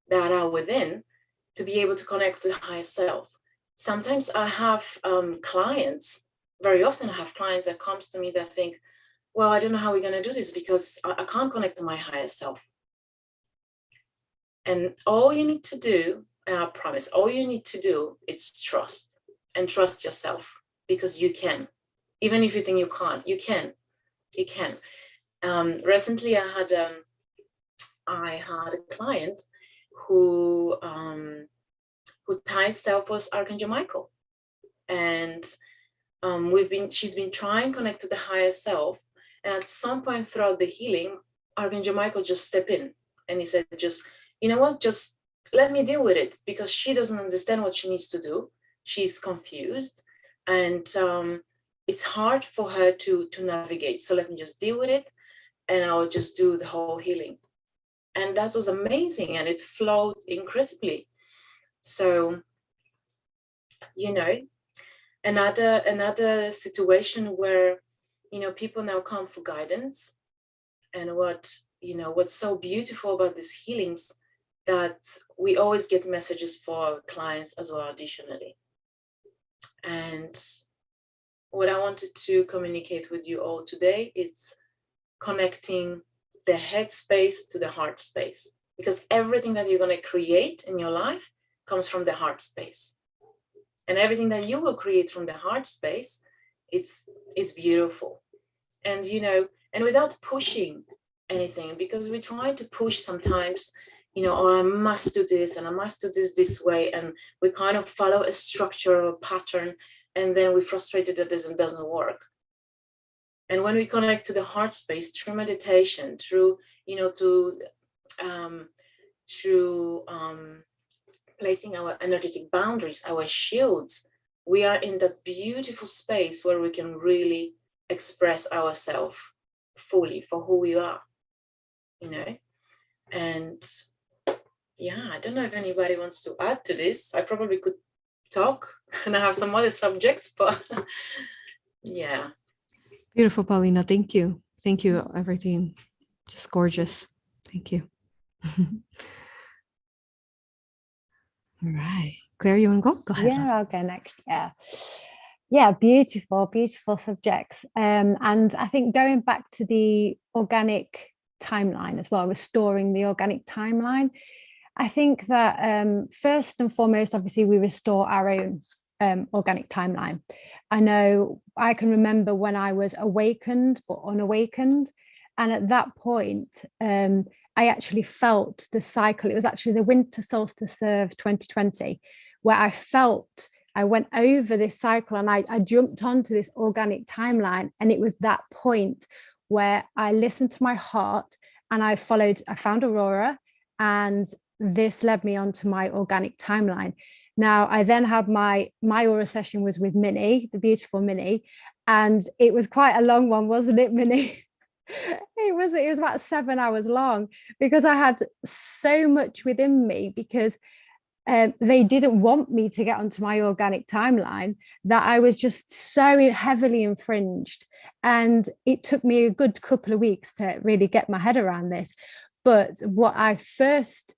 that are within, to be able to connect with the higher self. Sometimes I have clients, very often I have clients that comes to me that think, well, I don't know how we're going to do this because I can't connect to my higher self. And all you need to do, and I promise, all you need to do is trust, and trust yourself, because you can. Even if you think you can't, you can. You can. Recently, I had a client whose higher self was Archangel Michael, and she's been trying to connect to the higher self, and at some point throughout the healing, Archangel Michael just stepped in, and he said, just, you know what, just let me deal with it, because she doesn't understand what she needs to do. She's confused, and it's hard for her to navigate. So let me just deal with it, and I'll just do the whole healing. And that was amazing, and it flowed incredibly. So, another situation where, people now come for guidance. And what's so beautiful about these healings, that we always get messages for our clients as well, additionally. And what I wanted to communicate with you all today is connecting the head space to the heart space, because everything that you're going to create in your life comes from the heart space, and everything that you will create from the heart space, it's beautiful. And and without pushing anything, because we try to push sometimes, I must do this and I must do this way, and we kind of follow a structure or a pattern, and then we're frustrated that this doesn't work. And when we connect to the heart space through meditation, through placing our energetic boundaries, our shields, we are in that beautiful space where we can really express ourselves fully for who we are, And yeah, I don't know if anybody wants to add to this. I probably could talk and I have some other subjects, but yeah. Beautiful, Paulina. Thank you. Thank you. Everything just gorgeous. Thank you. All right. Claire, you want to go? Go ahead. Yeah, I'll go next. Yeah, beautiful subjects. And I think going back to the organic timeline as well, restoring the organic timeline, I think that first and foremost, obviously, we restore our own organic timeline. I know I can remember when I was awakened but unawakened, and at that point, I actually felt the cycle. It was actually the winter solstice of 2020, where I went over this cycle, and I jumped onto this organic timeline. And it was that point where I listened to my heart, and I found A.U.R.A, and this led me onto my organic timeline. Now, I then had my A.U.R.A session was with Minnie, the beautiful Minnie, and it was quite a long one, wasn't it, Minnie? It was about 7 hours long, because I had so much within me, because they didn't want me to get onto my organic timeline, that I was just so heavily infringed. And it took me a good couple of weeks to really get my head around this. But what I first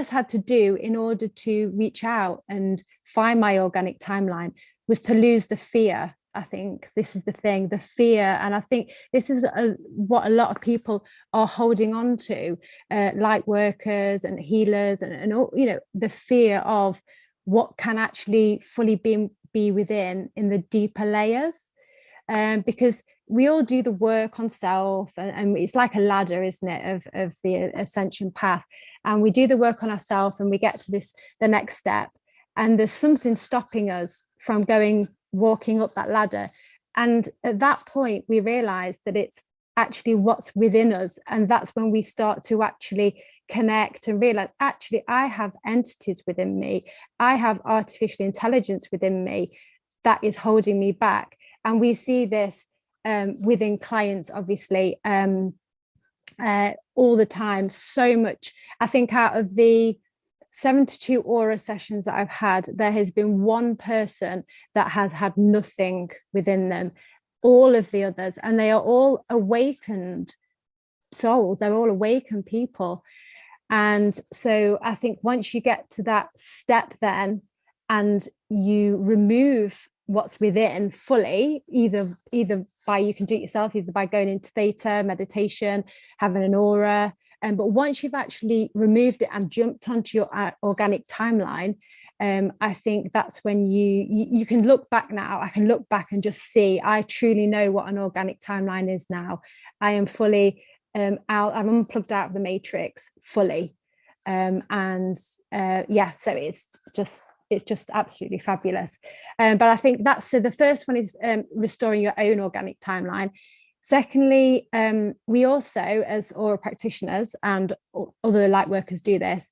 had to do in order to reach out and find my organic timeline was to lose the fear. I think this is the thing, the fear. And I think this is what a lot of people are holding on to, light workers and healers, and all, the fear of what can actually fully be within in the deeper layers. Because we all do the work on self, and it's like a ladder, isn't it, of the ascension path. And we do the work on ourselves, and we get to the next step, and there's something stopping us from walking up that ladder. And at that point, we realized that it's actually what's within us. And that's when we start to actually connect and realize, actually, I have entities within me. I have artificial intelligence within me that is holding me back. And we see this within clients, obviously, all the time, so much. I think out of the 72 aura sessions that I've had, there has been one person that has had nothing within them. All of the others, and they are all awakened souls, they're all awakened people. And so I think once you get to that step then, and you remove what's within fully, either by, you can do it yourself, either by going into theta, meditation, having an aura, but once you've actually removed it and jumped onto your organic timeline, I think that's when you can look back now. I can look back and just see, I truly know what an organic timeline is now. I am fully out, I'm unplugged out of the matrix fully. Yeah, so it's just absolutely fabulous. But I think that's, so the first one is restoring your own organic timeline. Secondly, we also, as aura practitioners and other light workers do this,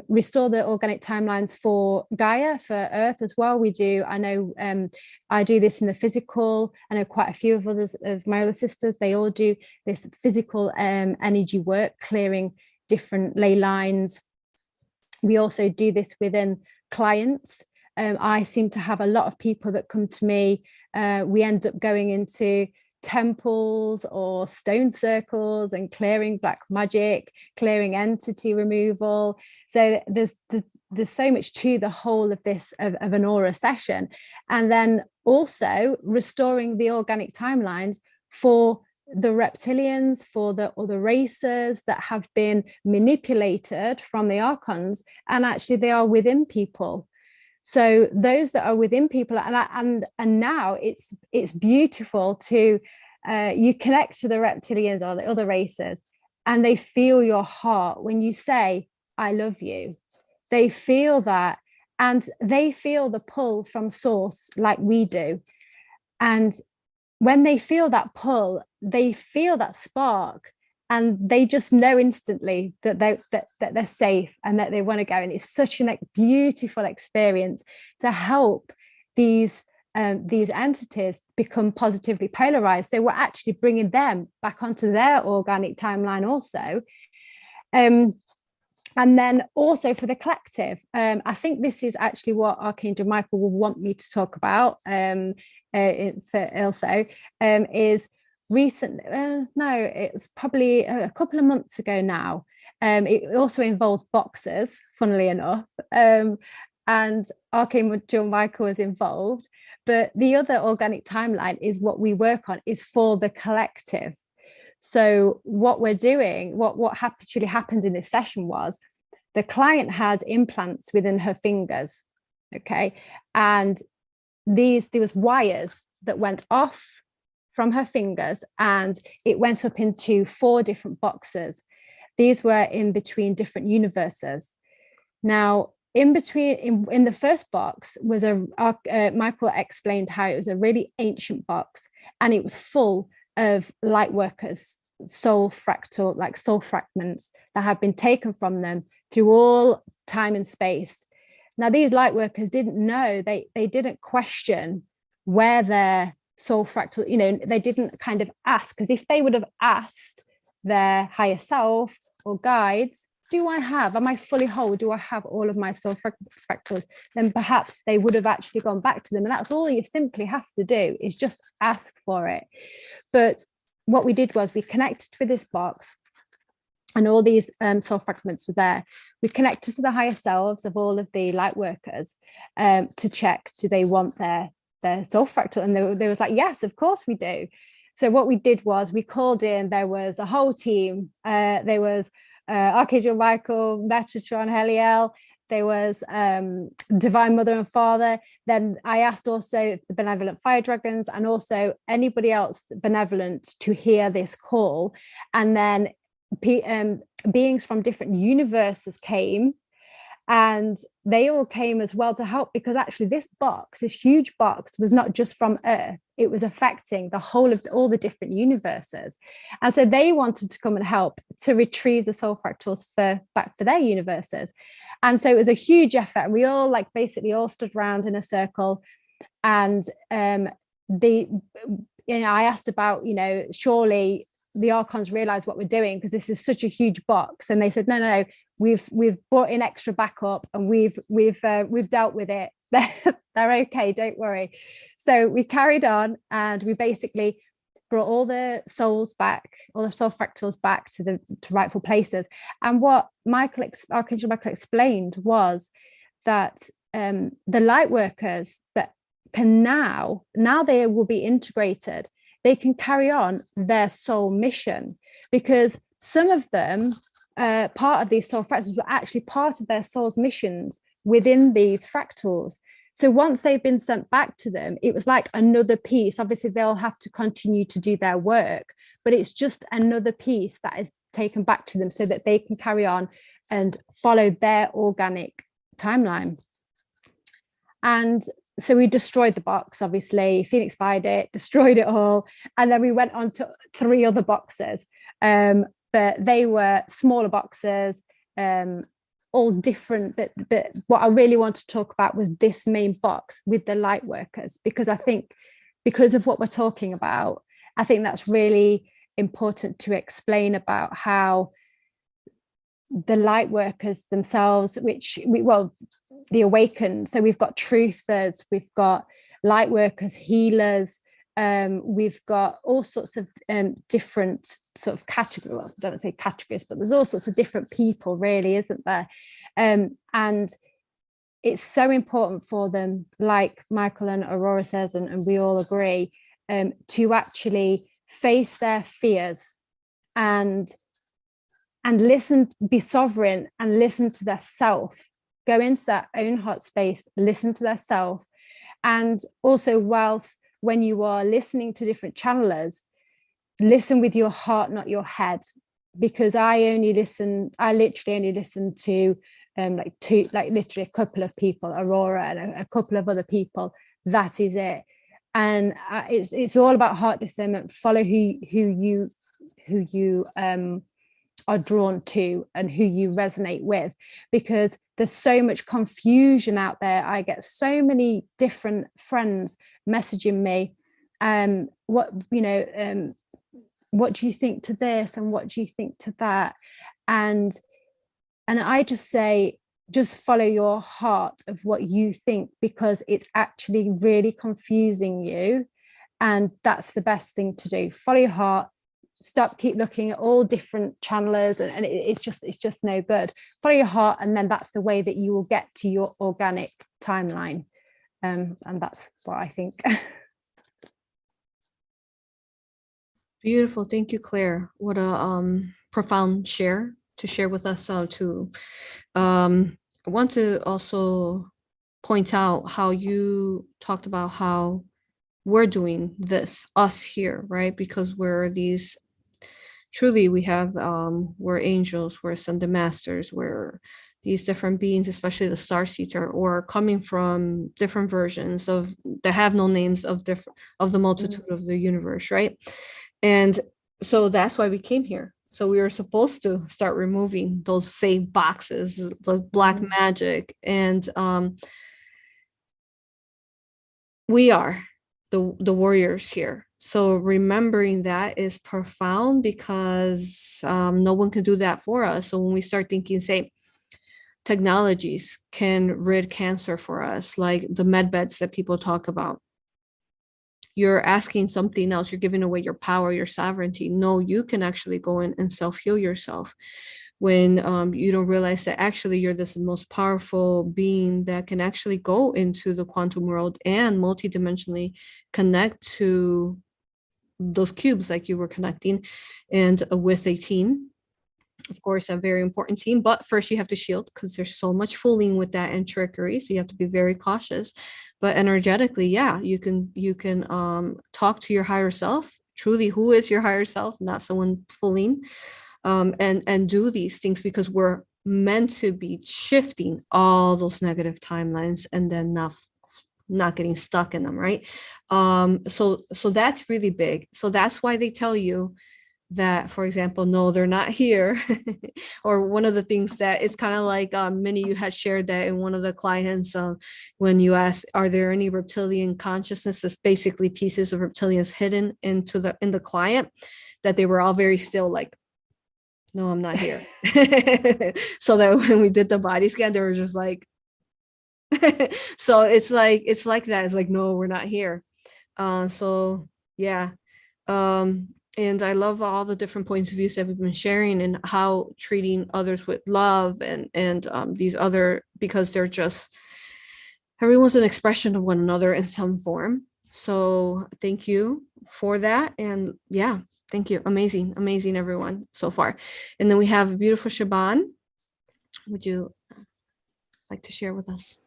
restore the organic timelines for Gaia, for Earth as well. We do, I know I do this in the physical. I know quite a few of others of my other sisters, they all do this physical energy work, clearing different ley lines. We also do this within clients. I seem to have a lot of people that come to me. We end up going into temples or stone circles and clearing black magic, clearing entity removal. So there's so much to the whole of this of an aura session. And then also restoring the organic timelines for the reptilians, for the other races that have been manipulated from the archons, and actually they are within people. So those that are within people, and now it's beautiful to you connect to the reptilians or the other races, and they feel your heart when you say, I love you. They feel that, and they feel the pull from source like we do. And when they feel that pull, they feel that spark, and they just know instantly that they're safe and that they want to go. And it's such a beautiful experience to help these entities become positively polarized. So we're actually bringing them back onto their organic timeline also. And then also for the collective, I think this is actually what Archangel Michael will want me to talk about for also, is recently, it's probably a couple of months ago now. It also involves boxers, funnily enough, and Archangel Michael was involved. But the other organic timeline is what we work on, is for the collective. So what we're doing, what actually happened in this session was the client had implants within her fingers, okay, and there was wires that went off from her fingers, and it went up into 4 different boxes. These were in between different universes. Now, in between, in the first box was Michael explained how it was a really ancient box, and it was full of light workers, soul fragments that have been taken from them through all time and space. Now, these light workers didn't know, they didn't question where their soul fractal, they didn't kind of ask, because if they would have asked their higher self or guides, am I fully whole? Do I have all of my soul fractals? Then perhaps they would have actually gone back to them. And that's all you simply have to do, is just ask for it. But what we did was we connected with this box, and all these soul fragments were there. We connected to the higher selves of all of the light workers to check, do they want their soul fractal? And they was like, yes, of course we do. So what we did was we called in, there was a whole team. There was Archangel Michael, Metatron, Heliel, there was Divine Mother and Father. Then I asked also the benevolent fire dragons and also anybody else benevolent to hear this call. And then beings from different universes came, And they all came as well to help, because actually this huge box was not just from Earth, it was affecting the whole of all the different universes. And so they wanted to come and help to retrieve the soul fractals back for their universes. And so it was a huge effort. We all basically all stood around in a circle, and I asked about, surely the archons realize what we're doing, because this is such a huge box. And they said, no, we've brought in extra backup, and we've dealt with it. They're okay, don't worry. So we carried on, and we basically brought all the souls back, all the soul fractals back to rightful places. And what Archangel Michael explained was that the light workers that can now they will be integrated, they can carry on their soul mission, because some of them, part of these soul fractals, were actually part of their soul's missions within these fractals. So once they've been sent back to them, it was like another piece. Obviously, they'll have to continue to do their work, but it's just another piece that is taken back to them so that they can carry on and follow their organic timeline. And so we destroyed the box, obviously. Phoenix fired it, destroyed it all. And then we went on to 3 other boxes. But they were smaller boxes, all different. But what I really want to talk about was this main box with the light workers, because I think because of what we're talking about, I think that's really important to explain about how the light workers themselves, the awakened. So we've got truthers, we've got light workers, healers, we've got all sorts of different sort of categories. Well, I don't say categories, but there's all sorts of different people, really, isn't there? And it's so important for them, like Michael and A.U.R.A says, and we all agree, to actually face their fears and listen, be sovereign, and listen to their self, go into their own heart space, listen to their self. And also, whilst when you are listening to different channelers, listen with your heart, not your head, because I literally only listen to literally a couple of people, A.U.R.A and a couple of other people. That is it. And it's all about heart discernment. Follow who you are drawn to and who you resonate with, because there's so much confusion out there. I get so many different friends messaging me, what do you think to this, and what do you think to that? And I just say, just follow your heart of what you think, because it's actually really confusing you, and that's the best thing to do. Follow your heart. Keep looking at all different channelers, and it's just no good. Follow your heart, and then that's the way that you will get to your organic timeline. And that's what I think. Beautiful. Thank you, Claire. What a profound share to share with us. I want to also point out how you talked about how we're doing this, us here, right? Because we're these, truly we have, we're angels, we're ascended masters, we're these different beings, especially the star seeds, or coming from different versions of, that have no names, of the multitude of the universe, right? And so that's why we came here. So we were supposed to start removing those same boxes, the black magic, and we are the warriors here. So remembering that is profound, because no one can do that for us. So when we start thinking, say, technologies can rid cancer for us, like the med beds that people talk about, you're asking something else, you're giving away your power, your sovereignty. No, you can actually go in and self-heal yourself when you don't realize that actually you're this most powerful being that can actually go into the quantum world and multidimensionally connect to those cubes like you were connecting, and with a team, of course, a very important team. But first you have to shield, because there's so much fooling with that and trickery, so you have to be very cautious. But energetically, yeah, you can talk to your higher self, truly who is your higher self, not someone fooling, and do these things, because we're meant to be shifting all those negative timelines and then not getting stuck in them, right? So that's really big. So that's why they tell you that, for example, no, they're not here. Or one of the things that it's kind of like Minnie, you had shared that in one of the clients, when you asked, are there any reptilian consciousness, basically pieces of reptilians hidden in the client, that they were all very still, like, no, I'm not here. So that when we did the body scan, they were just like, so it's like that. It's like, no, we're not here. So yeah. And I love all the different points of views that we've been sharing, and how treating others with love and these other, because they're just, everyone's an expression of one another in some form. So thank you for that. And yeah, thank you. Amazing, amazing, everyone so far. And then we have a beautiful Shaban. Would you like to share with us?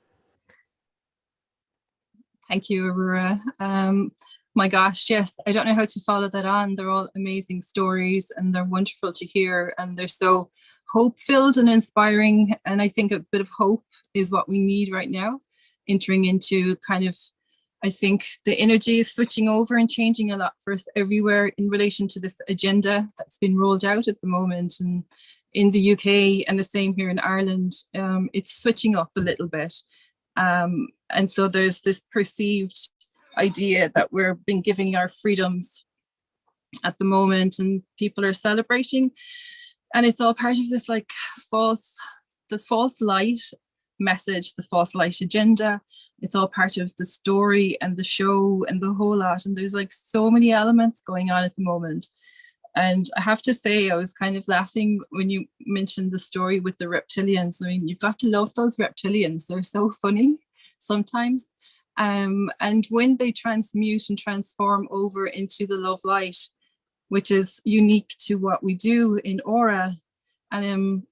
Thank you, A.U.R.A. My gosh, yes, I don't know how to follow that on. They're all amazing stories, and they're wonderful to hear, and they're so hope-filled and inspiring. And I think a bit of hope is what we need right now, entering into kind of, I think the energy is switching over and changing a lot for us everywhere in relation to this agenda that's been rolled out at the moment. And in the UK, and the same here in Ireland, it's switching up a little bit. And so there's this perceived idea that we're been giving our freedoms at the moment, and people are celebrating, and it's all part of this like the false light message, the false light agenda. It's all part of the story and the show and the whole lot, and there's like so many elements going on at the moment. And I have to say, I was kind of laughing when you mentioned the story with the reptilians. I mean, you've got to love those reptilians. They're so funny sometimes. And when they transmute and transform over into the love light, which is unique to what we do in A.U.R.A, and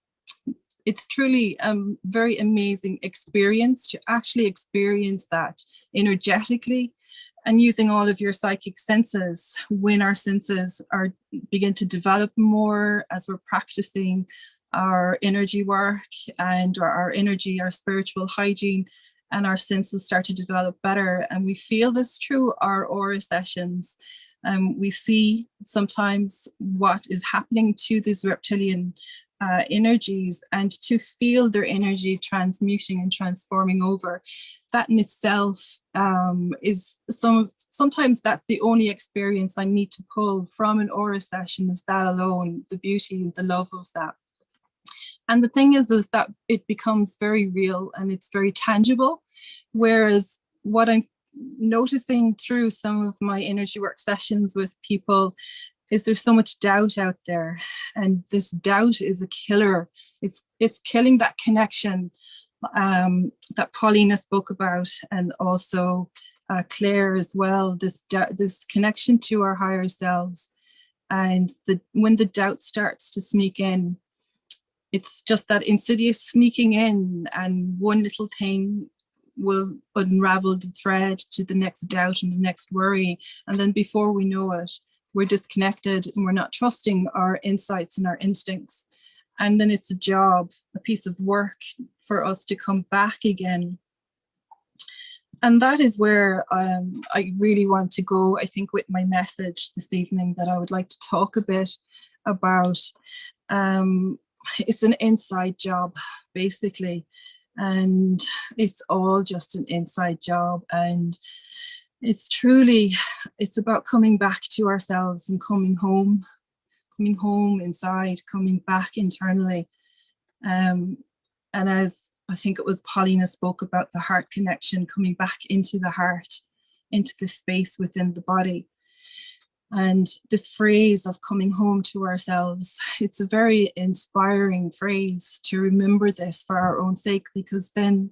it's truly a very amazing experience to actually experience that energetically, and using all of your psychic senses. When our senses are begin to develop more as we're practicing our energy work and our energy, our spiritual hygiene, and our senses start to develop better. And we feel this through our A.U.R.A sessions. We see sometimes what is happening to these reptilian energies, and to feel their energy transmuting and transforming over. That in itself is sometimes that's the only experience I need to pull from an A.U.R.A session, is that alone, the beauty and the love of that. And the thing is that it becomes very real and it's very tangible. Whereas what I'm noticing through some of my energy work sessions with people is there's so much doubt out there. And this doubt is a killer. It's killing that connection that Paulina spoke about, and also Claire as well, this connection to our higher selves. And when the doubt starts to sneak in, it's just that insidious sneaking in, and one little thing will unravel the thread to the next doubt and the next worry. And then before we know it, we're disconnected and we're not trusting our insights and our instincts. And then it's a job, a piece of work for us to come back again. And that is where I really want to go, I think, with my message this evening, that I would like to talk a bit about. It's an inside job, basically, and it's all just an inside job. And it's about coming back to ourselves and coming home inside, coming back internally. And as I think it was Paulina spoke about, the heart connection, coming back into the heart, into the space within the body. And this phrase of coming home to ourselves, it's a very inspiring phrase to remember this for our own sake, because then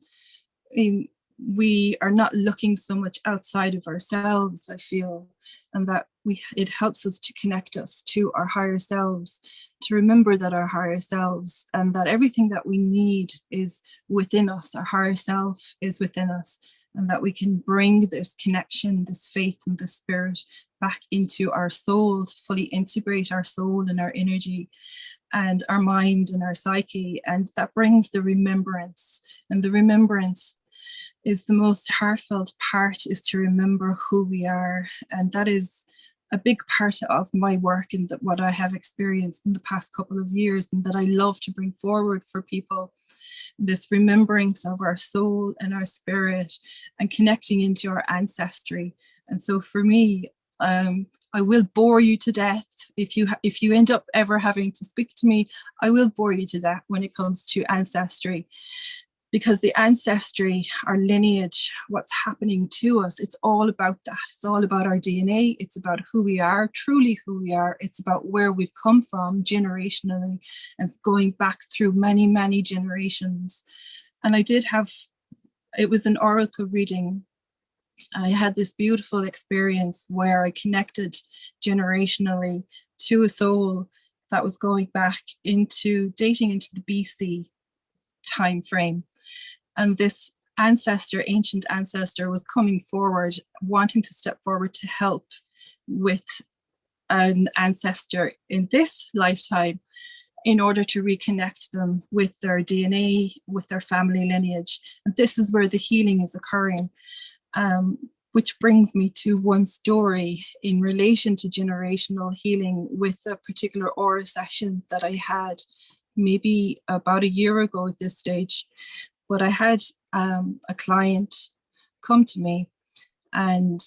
we are not looking so much outside of ourselves, I feel, and that it helps us to connect us to our higher selves, to remember that our higher selves, and that everything that we need is within us, our higher self is within us, and that we can bring this connection, this faith and this spirit back into our soul, to fully integrate our soul and our energy and our mind and our psyche. And that brings the remembrance. And the remembrance is the most heartfelt part, is to remember who we are. And that is a big part of my work and that what I have experienced in the past couple of years, and that I love to bring forward for people, this remembrance of our soul and our spirit and connecting into our ancestry. And so for me, I will bore you to death. If you end up ever having to speak to me, I will bore you to death when it comes to ancestry. Because the ancestry, our lineage, what's happening to us, it's all about that. It's all about our DNA. It's about who we are, truly who we are. It's about where we've come from generationally and going back through many, many generations. And it was an oracle reading. I had this beautiful experience where I connected generationally to a soul that was going back dating into the BC time frame. And this ancient ancestor was coming forward, wanting to step forward to help with an ancestor in this lifetime in order to reconnect them with their DNA, with their family lineage. And this is where the healing is occurring. Which brings me to one story in relation to generational healing with a particular aura session that I had maybe about a year ago at this stage. But I had a client come to me, and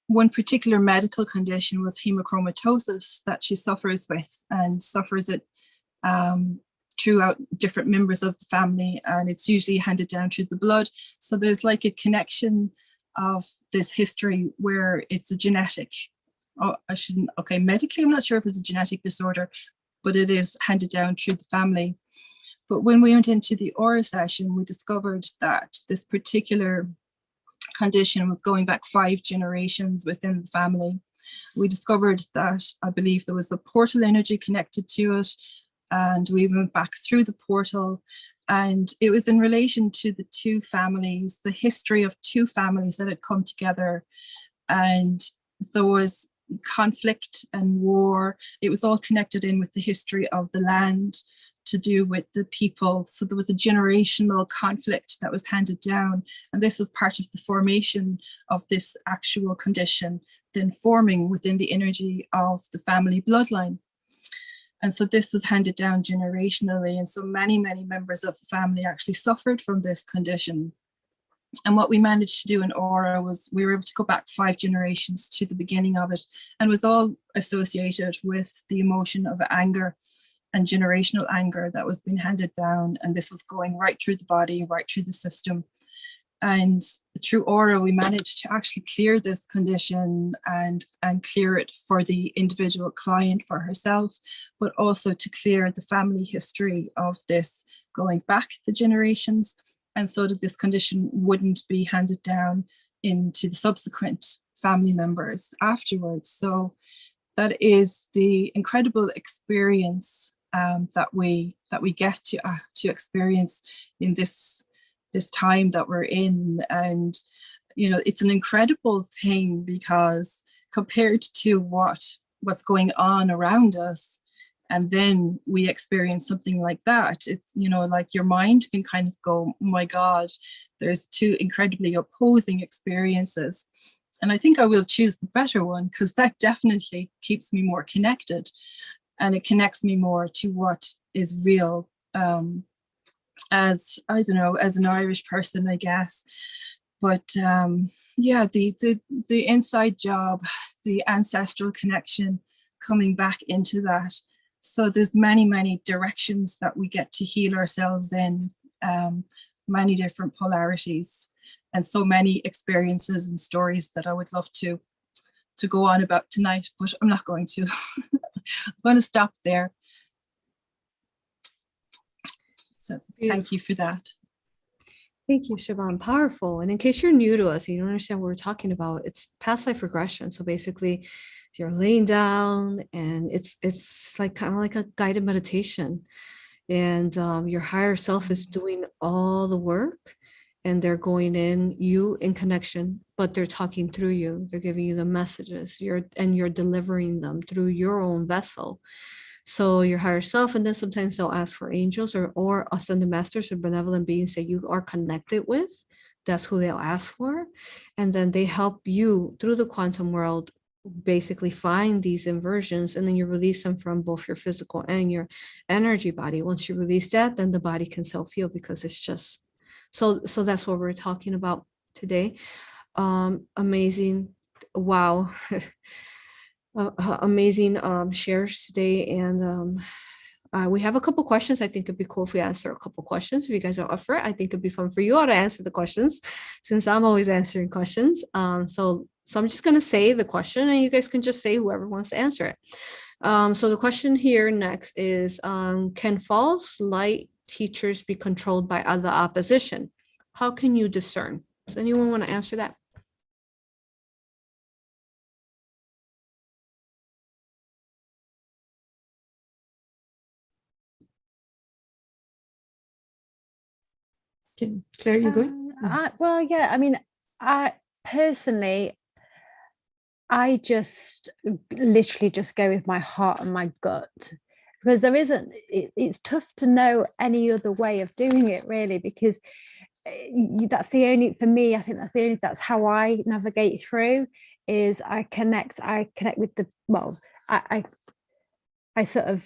one particular medical condition was hemochromatosis that she suffers with, and suffers it throughout different members of the family, and it's usually handed down through the blood. So there's like a connection of this history where it's a genetic, medically I'm not sure if it's a genetic disorder, but it is handed down through the family. But when we went into the aura session, we discovered that this particular condition was going back 5 generations within the family. We discovered that I believe there was a portal energy connected to it, and we went back through the portal, and it was in relation to the 2 families, the history of 2 families that had come together, and there was conflict and war. It was all connected in with the history of the land, to do with the people. So there was a generational conflict that was handed down, and this was part of the formation of this actual condition, then forming within the energy of the family bloodline. And so this was handed down generationally, and so many, many members of the family actually suffered from this condition. And what we managed to do in Aura was we were able to go back 5 generations to the beginning of it, and was all associated with the emotion of anger and generational anger that was being handed down. And this was going right through the body, right through the system. And through Aura, we managed to actually clear this condition and clear it for the individual client, for herself, but also to clear the family history of this going back the generations, and so that this condition wouldn't be handed down into the subsequent family members afterwards. So that is the incredible experience that we get to experience in this time that we're in. And it's an incredible thing, because compared to what's going on around us, and then we experience something like that, it's like your mind can kind of go, oh my God, there's 2 incredibly opposing experiences. And I think I will choose the better one, because that definitely keeps me more connected, and it connects me more to what is real, as an Irish person, I guess. But the inside job, the ancestral connection, coming back into that. So there's many, many directions that we get to heal ourselves in, many different polarities, and so many experiences and stories that I would love to go on about tonight, but I'm not going to. I'm going to stop there. So thank you for that. Thank you, Siobhan. Powerful. And in case you're new to us, you don't understand what we're talking about, it's past life regression. So basically, you're laying down, and it's like kind of like a guided meditation, and your higher self is doing all the work, and they're going in, you in connection, but they're talking through you. They're giving you the messages, you're delivering them through your own vessel. So your higher self, and then sometimes they'll ask for angels or ascended masters or benevolent beings that you are connected with. That's who they'll ask for. And then they help you through the quantum world basically find these inversions, and then you release them from both your physical and your energy body. Once you release that, then the body can self-heal, because it's just so that's what we're talking about today. Amazing. Wow. Amazing shares today. And we have a couple questions. I think it'd be cool if we answer a couple questions. If you guys are up for it, I think it'd be fun for you all to answer the questions, since I'm always answering questions. So I'm just going to say the question, and you guys can just say whoever wants to answer it. So the question here next is, can false light teachers be controlled by other opposition? How can you discern? Does anyone want to answer that? Claire, you go. Well, yeah, I mean, I personally, I just literally just go with my heart and my gut, because there isn't, it's tough to know any other way of doing it, really, because that's the only, for me, I think that's how I navigate through, is I connect with the, well, I sort of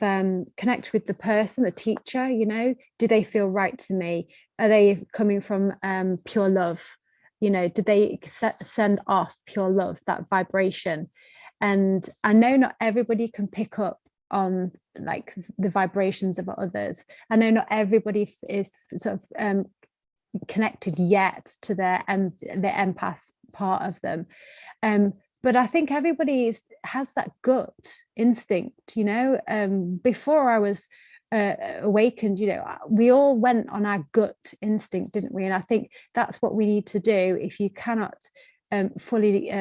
connect with the person, the teacher, you know, do they feel right to me? Are they coming from pure love? You know, do they send off pure love, that vibration? And I know not everybody can pick up on like the vibrations of others. I know not everybody is sort of connected yet to their empath part of them. But I think everybody has that gut instinct, you know. Before I was awakened, you know, we all went on our gut instinct, didn't we? And I think that's what we need to do. If you cannot fully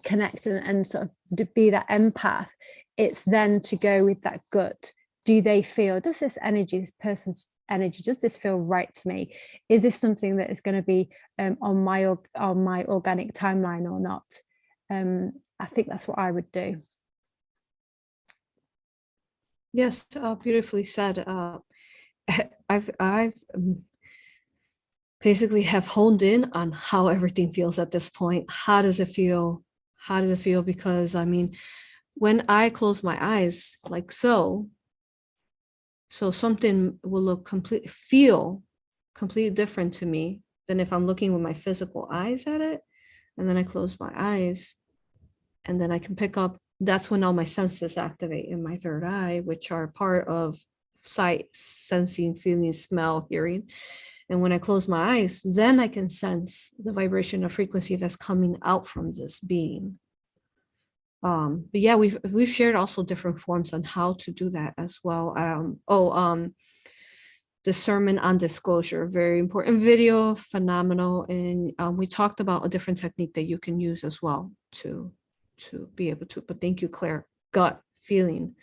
connect and sort of be that empath, it's then to go with that gut. Do they feel, does this energy, this person's energy, does this feel right to me? Is this something that is going to be on my organic timeline or not? I think that's what I would do. Yes, beautifully said. I've basically have honed in on how everything feels at this point. How does it feel? How does it feel? Because I mean, when I close my eyes like so something will look feel completely different to me than if I'm looking with my physical eyes at it. And then I close my eyes, and then I can pick up. That's when all my senses activate in my third eye, which are part of sight, sensing, feeling, smell, hearing. And when I close my eyes, then I can sense the vibration of frequency that's coming out from this being. But yeah, we've shared also different forms on how to do that as well. Discernment on disclosure, very important video, phenomenal. And we talked about a different technique that you can use as well to be able to. But thank you, Claire. Gut feeling,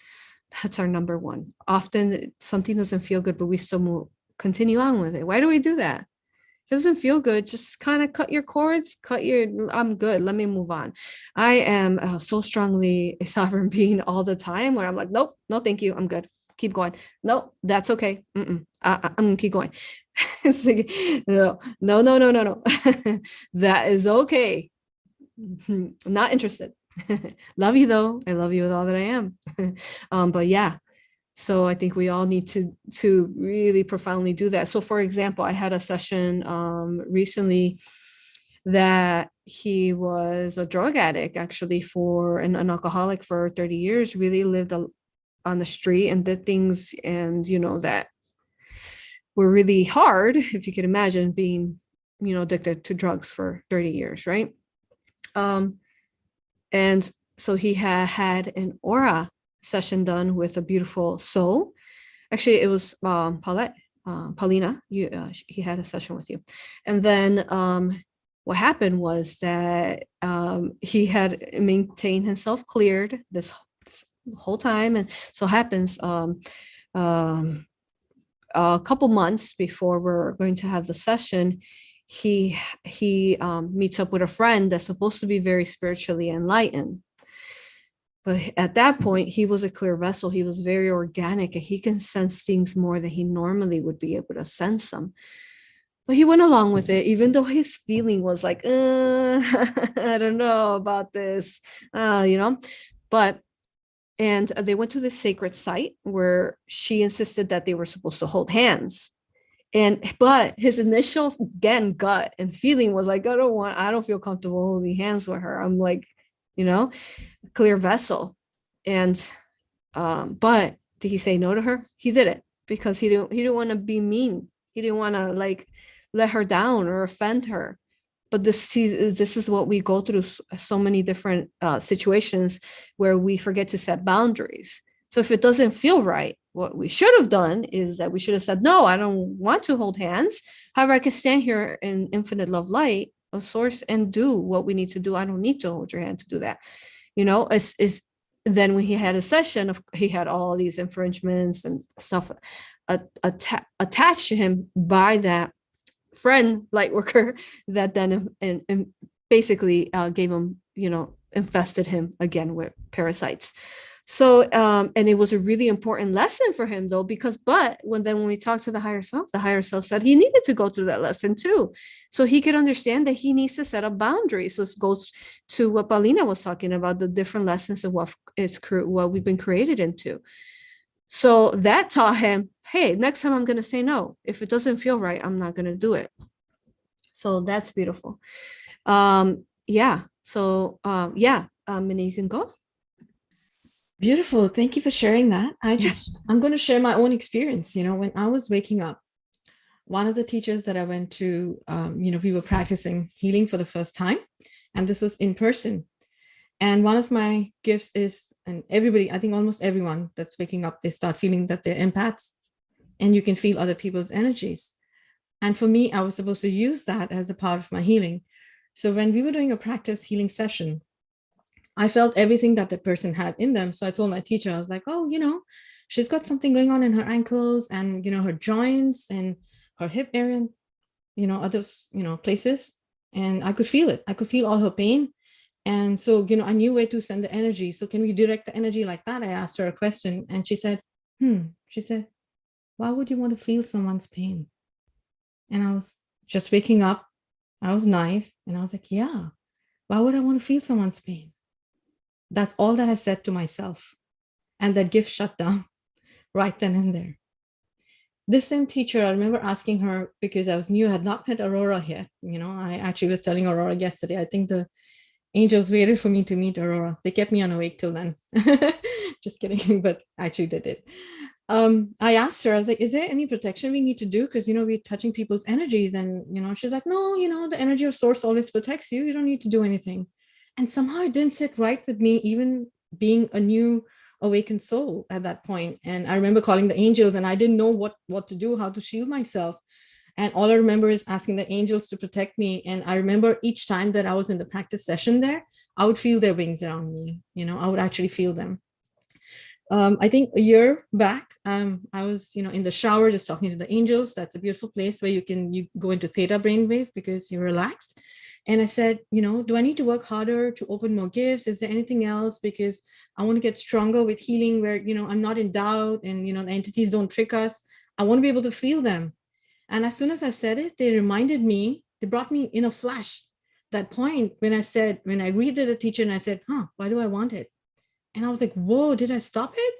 that's our number one. Often something doesn't feel good, but we still continue on with it. Why do we do that? If it doesn't feel good, just kind of cut your cords, I'm good, let me move on. I am so strongly a sovereign being all the time, where I'm like, nope, no thank you, I'm good, keep going. No, that's okay. I'm gonna keep going. It's like, no. That is okay. Not interested. Love you though. I love you with all that I am. But yeah, so I think we all need to really profoundly do that. So for example, I had a session recently that he was a drug addict, actually, for an alcoholic for 30 years, really lived on the street and did things, and you know, that were really hard, if you could imagine being, you know, addicted to drugs for 30 years, right? And so he had an aura session done with a beautiful soul. Actually, it was Paulina. He had a session with you, and then what happened was that he had maintained himself cleared this whole time, and so happens a couple months before we're going to have the session, he meets up with a friend that's supposed to be very spiritually enlightened. But at that point, he was a clear vessel. He was very organic, and he can sense things more than he normally would be able to sense them. But he went along with it, even though his feeling was like, I don't know about this, But and they went to this sacred site where she insisted that they were supposed to hold hands. But his initial, again, gut and feeling was like, I don't feel comfortable holding hands with her. I'm like, clear vessel. And but did he say no to her? He did it because he didn't want to be mean. He didn't want to like let her down or offend her. But this is what we go through, so many different situations where we forget to set boundaries. So if it doesn't feel right, what we should have done is that we should have said, no, I don't want to hold hands. However, I can stand here in infinite love light of source and do what we need to do. I don't need to hold your hand to do that. Then when he had a session, he had all these infringements and stuff attached to him by that friend light worker that then and basically gave him, infested him again with parasites. So and it was a really important lesson for him though, because when we talked to the higher self said he needed to go through that lesson too, so he could understand that he needs to set up boundaries. So it goes to what Paulina was talking about, the different lessons of what we've been created into. So that taught him, hey, next time I'm going to say no. If it doesn't feel right, I'm not going to do it. So that's beautiful. Yeah. So Minnie, you can go. Beautiful. Thank you for sharing that. I'm going to share my own experience. When I was waking up, one of the teachers that I went to, we were practicing healing for the first time, and this was in person. And one of my gifts is, and everybody, I think almost everyone that's waking up, they start feeling that they're empaths, and you can feel other people's energies. And for me, I was supposed to use that as a part of my healing. So when we were doing a practice healing session, I felt everything that the person had in them. So I told my teacher, I was like, oh, she's got something going on in her ankles and, her joints and her hip area, other, places. And I could feel it. I could feel all her pain. And so, I knew where to send the energy. So can we direct the energy like that? I asked her a question, and she said, why would you want to feel someone's pain? And I was just waking up. I was naive. And I was like, yeah, why would I want to feel someone's pain? That's all that I said to myself. And that gift shut down right then and there. This same teacher, I remember asking her, because I was new, I had not met A.U.R.A yet. I actually was telling A.U.R.A yesterday, I think the angels waited for me to meet A.U.R.A. They kept me unawake till then. Just kidding, but actually they did. I asked her, I was like, is there any protection we need to do? Because, we're touching people's energies. And, she's like, no, the energy of source always protects you. You don't need to do anything. And somehow it didn't sit right with me, even being a new awakened soul at that point. And I remember calling the angels, and I didn't know what to do, how to shield myself. And all I remember is asking the angels to protect me. And I remember each time that I was in the practice session there, I would feel their wings around me. I would actually feel them. I think a year back, I was, in the shower, just talking to the angels. That's a beautiful place where you go into theta brainwave because you're relaxed. And I said, do I need to work harder to open more gifts? Is there anything else? Because I want to get stronger with healing where, I'm not in doubt and, the entities don't trick us. I want to be able to feel them. And as soon as I said it, they reminded me, they brought me in a flash, that point when I agreed to the teacher and I said, why do I want it? And I was like, whoa, did I stop it?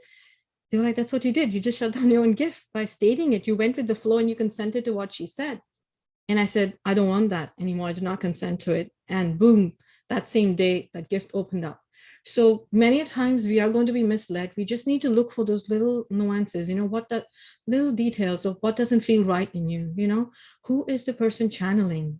They were like, that's what you did. You just shut down your own gift by stating it. You went with the flow and you consented to what she said. And I said, I don't want that anymore. I did not consent to it. And boom, that same day, that gift opened up. So many times we are going to be misled. We just need to look for those little nuances, what the little details of what doesn't feel right in you, who is the person channeling,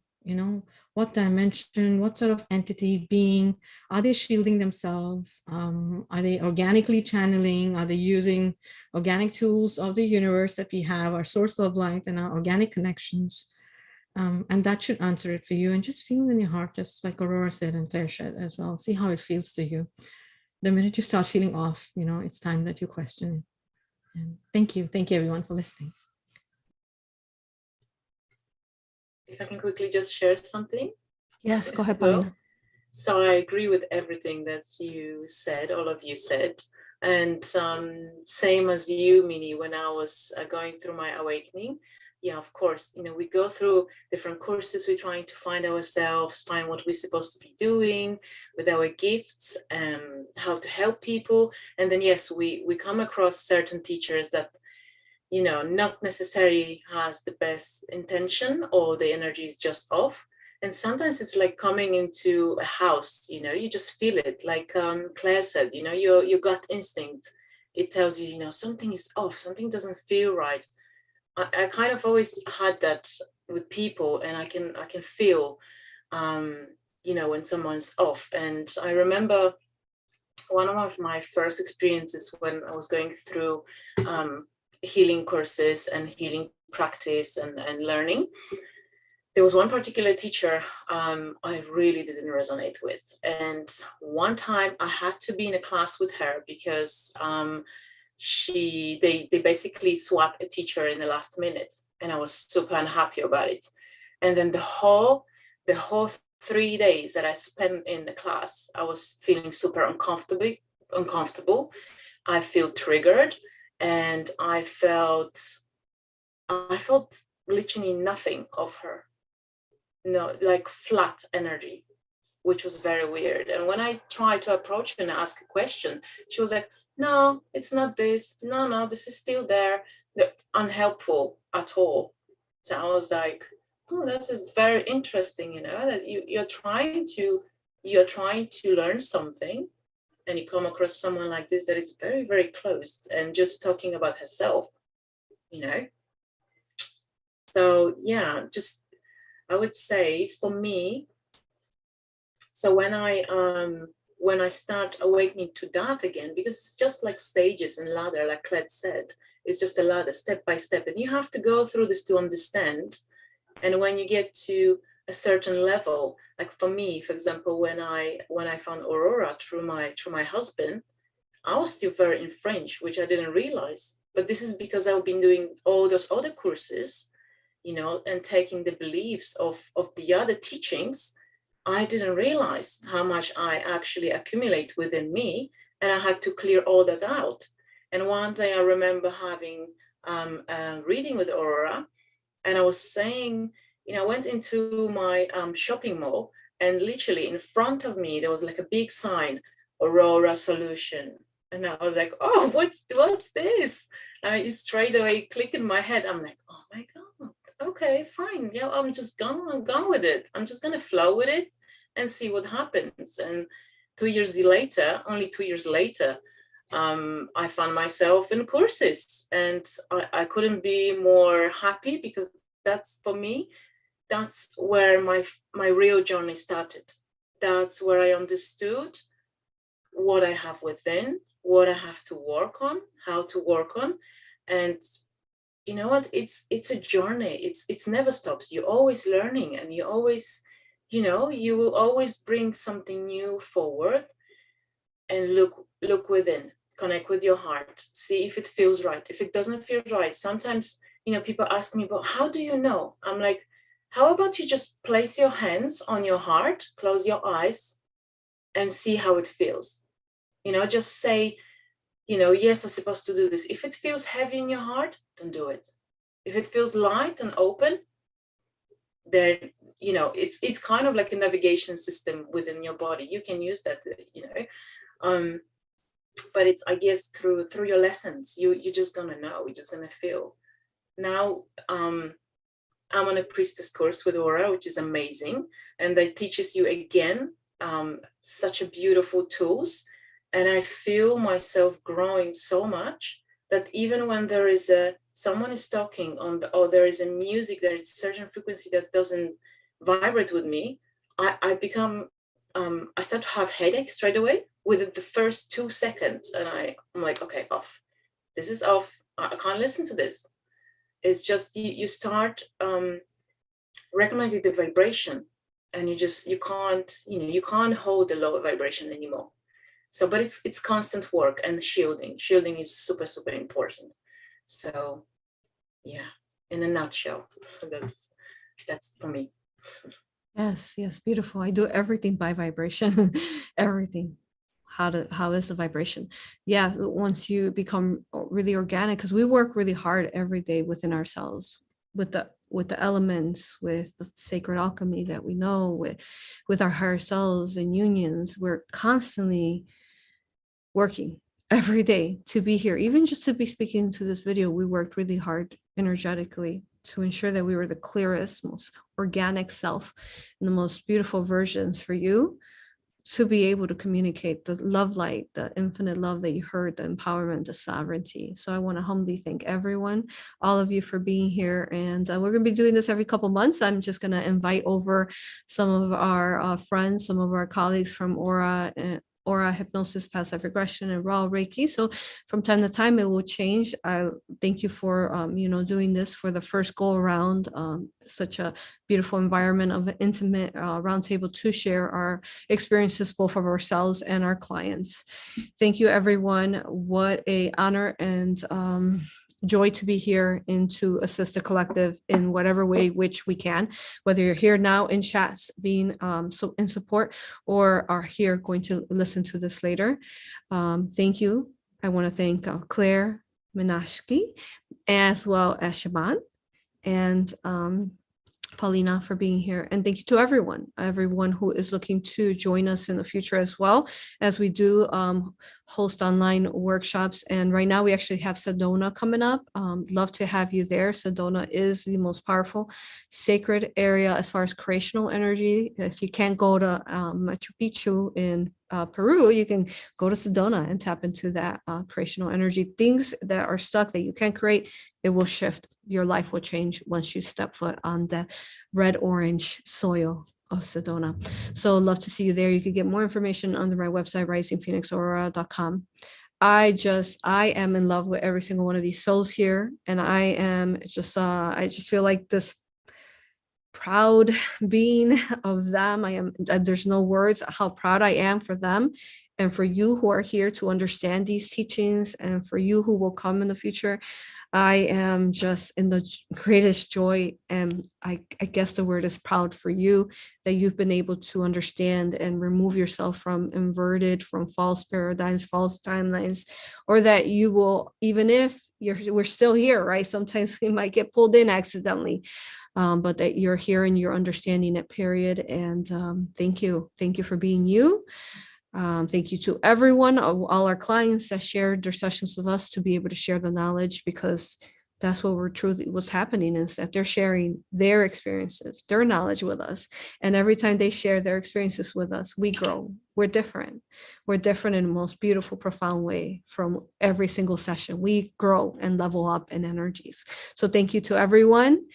what dimension, what sort of entity, being, are they shielding themselves? Are they organically channeling? Are they using organic tools of the universe that we have, our source of light and our organic connections? And that should answer it for you. And just feel in your heart, just like A.U.R.A said and Claire said as well. See how it feels to you. The minute you start feeling off, it's time that you question it. And thank you. Thank you, everyone, for listening. if I can quickly just share something. Yes, go ahead, Well, Paulina. so I agree with everything that you said, all of you said. And same as you, Minnie, when I was going through my awakening. Yeah, of course, you know, we go through different courses, we're trying to find ourselves, find what we're supposed to be doing with our gifts, how to help people. And then, yes, we come across certain teachers that, you know, not necessarily has the best intention, or the energy is just off. And sometimes it's like coming into a house, you know, you just feel it. Like Claire said, you know, your gut instinct, it tells you, you know, something is off, something doesn't feel right. I kind of always had that with people, and I can feel, you know, when someone's off. And I remember one of my first experiences when I was going through healing courses and healing practice and learning. There was one particular teacher I really didn't resonate with. And one time I had to be in a class with her because they basically swapped a teacher in the last minute, and I was super unhappy about it. And then the whole 3 days that I spent in the class, I was feeling super uncomfortable. I feel triggered, and I felt literally nothing of her. No, like flat energy, which was very weird. And when I tried to approach her and ask a question, she was like, no, it's not this. No, this is still there. Unhelpful at all. So I was like, oh, this is very interesting, you know, that you're trying to learn something, and you come across someone like this that is very, very closed and just talking about herself, you know. So yeah, just I would say for me, so when I start awakening to that again, because it's just like stages and ladder, like Kled said, it's just a ladder, step by step, and you have to go through this to understand. And when you get to a certain level, like for me, for example, when I found Aurora through my husband, I was still very in French, which I didn't realize. But this is because I've been doing all those other courses, you know, and taking the beliefs of the other teachings. I didn't realize how much I actually accumulate within me, and I had to clear all that out. And one day I remember having a reading with Aurora, and I was saying, you know, I went into my shopping mall, and literally in front of me there was like a big sign, Aurora Solution. And I was like, oh, what's this? And it straight away clicked in my head. I'm like, oh my God. Okay, fine. Yeah, I'm gone with it. I'm just gonna flow with it and see what happens. And 2 years later, only 2 years later, I found myself in courses, and I couldn't be more happy, because that's, for me, that's where my real journey started. That's where I understood what I have within, what I have to work on, how to work on. And you know what, it's a journey. It's never stops. You're always learning, and you always, you know, you will always bring something new forward. And look within, connect with your heart, see if it feels right. If it doesn't feel right, sometimes, you know, people ask me, but how do you know? I'm like, how about you just place your hands on your heart, close your eyes, and see how it feels. You know, just say, you know, yes, I'm supposed to do this. If it feels heavy in your heart, don't do it. If it feels light and open, then, you know, it's kind of like a navigation system within your body. You can use that, you know. But it's, I guess, through your lessons, you're just gonna know, you're just gonna feel. Now, I'm on a priestess course with Aura, which is amazing, and that teaches you again such a beautiful tools. And I feel myself growing so much that even when there is someone is talking or there is a music, there is a certain frequency that doesn't vibrate with me, I become I start to have headaches straight away within the first 2 seconds, and I'm like, okay, off. This is off. I can't listen to this. It's just you start recognizing the vibration, and you can't hold the lower vibration anymore. So, but it's constant work, and shielding is super, super important. So yeah, in a nutshell, That's for me. Yes, yes, beautiful. I do everything by vibration. Everything. How is the vibration? Yeah, once you become really organic, because we work really hard every day within ourselves with the elements, with the sacred alchemy that we know, with our higher selves and unions. We're constantly working every day to be here. Even just to be speaking to this video, we worked really hard energetically to ensure that we were the clearest, most organic self and the most beautiful versions for you to be able to communicate the love light, the infinite love that you heard, the empowerment, the sovereignty. So I want to humbly thank everyone, all of you, for being here. And we're going to be doing this every couple months. I'm just going to invite over some of our friends, some of our colleagues from A.U.R.A. and A.U.R.A, hypnosis, past life regression, and raw Reiki. So from time to time, it will change. I thank you for, doing this for the first go around. Such a beautiful environment of an intimate roundtable to share our experiences, both of ourselves and our clients. Thank you, everyone. What a honor and joy to be here and to assist the collective in whatever way which we can, whether you're here now in chats being so in support or are here going to listen to this later. Thank you. I want to thank Claire Minashki as well as Shaban and Paulina for being here. And thank you to everyone who is looking to join us in the future as well, as we do host online workshops. And right now we actually have Sedona coming up. Love to have you there. Sedona is the most powerful sacred area as far as creational energy. If you can't go to Machu Picchu in Peru, you can go to Sedona and tap into that creational energy. Things that are stuck that you can't create, it will shift. Your life will change once you step foot on the red-orange soil of Sedona. So love to see you there. You can get more information on my website, risingphoenixaurora.com. I am in love with every single one of these souls here. And I just feel like this proud being of them. There's no words how proud I am for them and for you who are here to understand these teachings, and for you who will come in the future. I am just in the greatest joy, and I guess the word is proud for you, that you've been able to understand and remove yourself from false paradigms, false timelines, or that you will, even if we're still here, right? Sometimes we might get pulled in accidentally, but that you're here and you're understanding it, period. And thank you for being you. Thank you to everyone, all our clients that shared their sessions with us, to be able to share the knowledge, because that's what's happening, is that they're sharing their experiences, their knowledge with us. And every time they share their experiences with us, we grow. We're different. We're different in the most beautiful, profound way. From every single session, we grow and level up in energies. So thank you to everyone.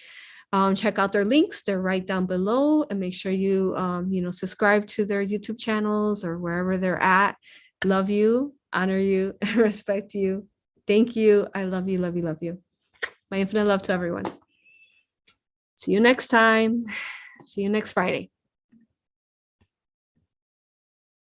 Check out their links. They're right down below, and make sure you, subscribe to their YouTube channels or wherever they're at. Love you, honor you, and respect you. Thank you. I love you, love you, love you. My infinite love to everyone. See you next time. See you next Friday.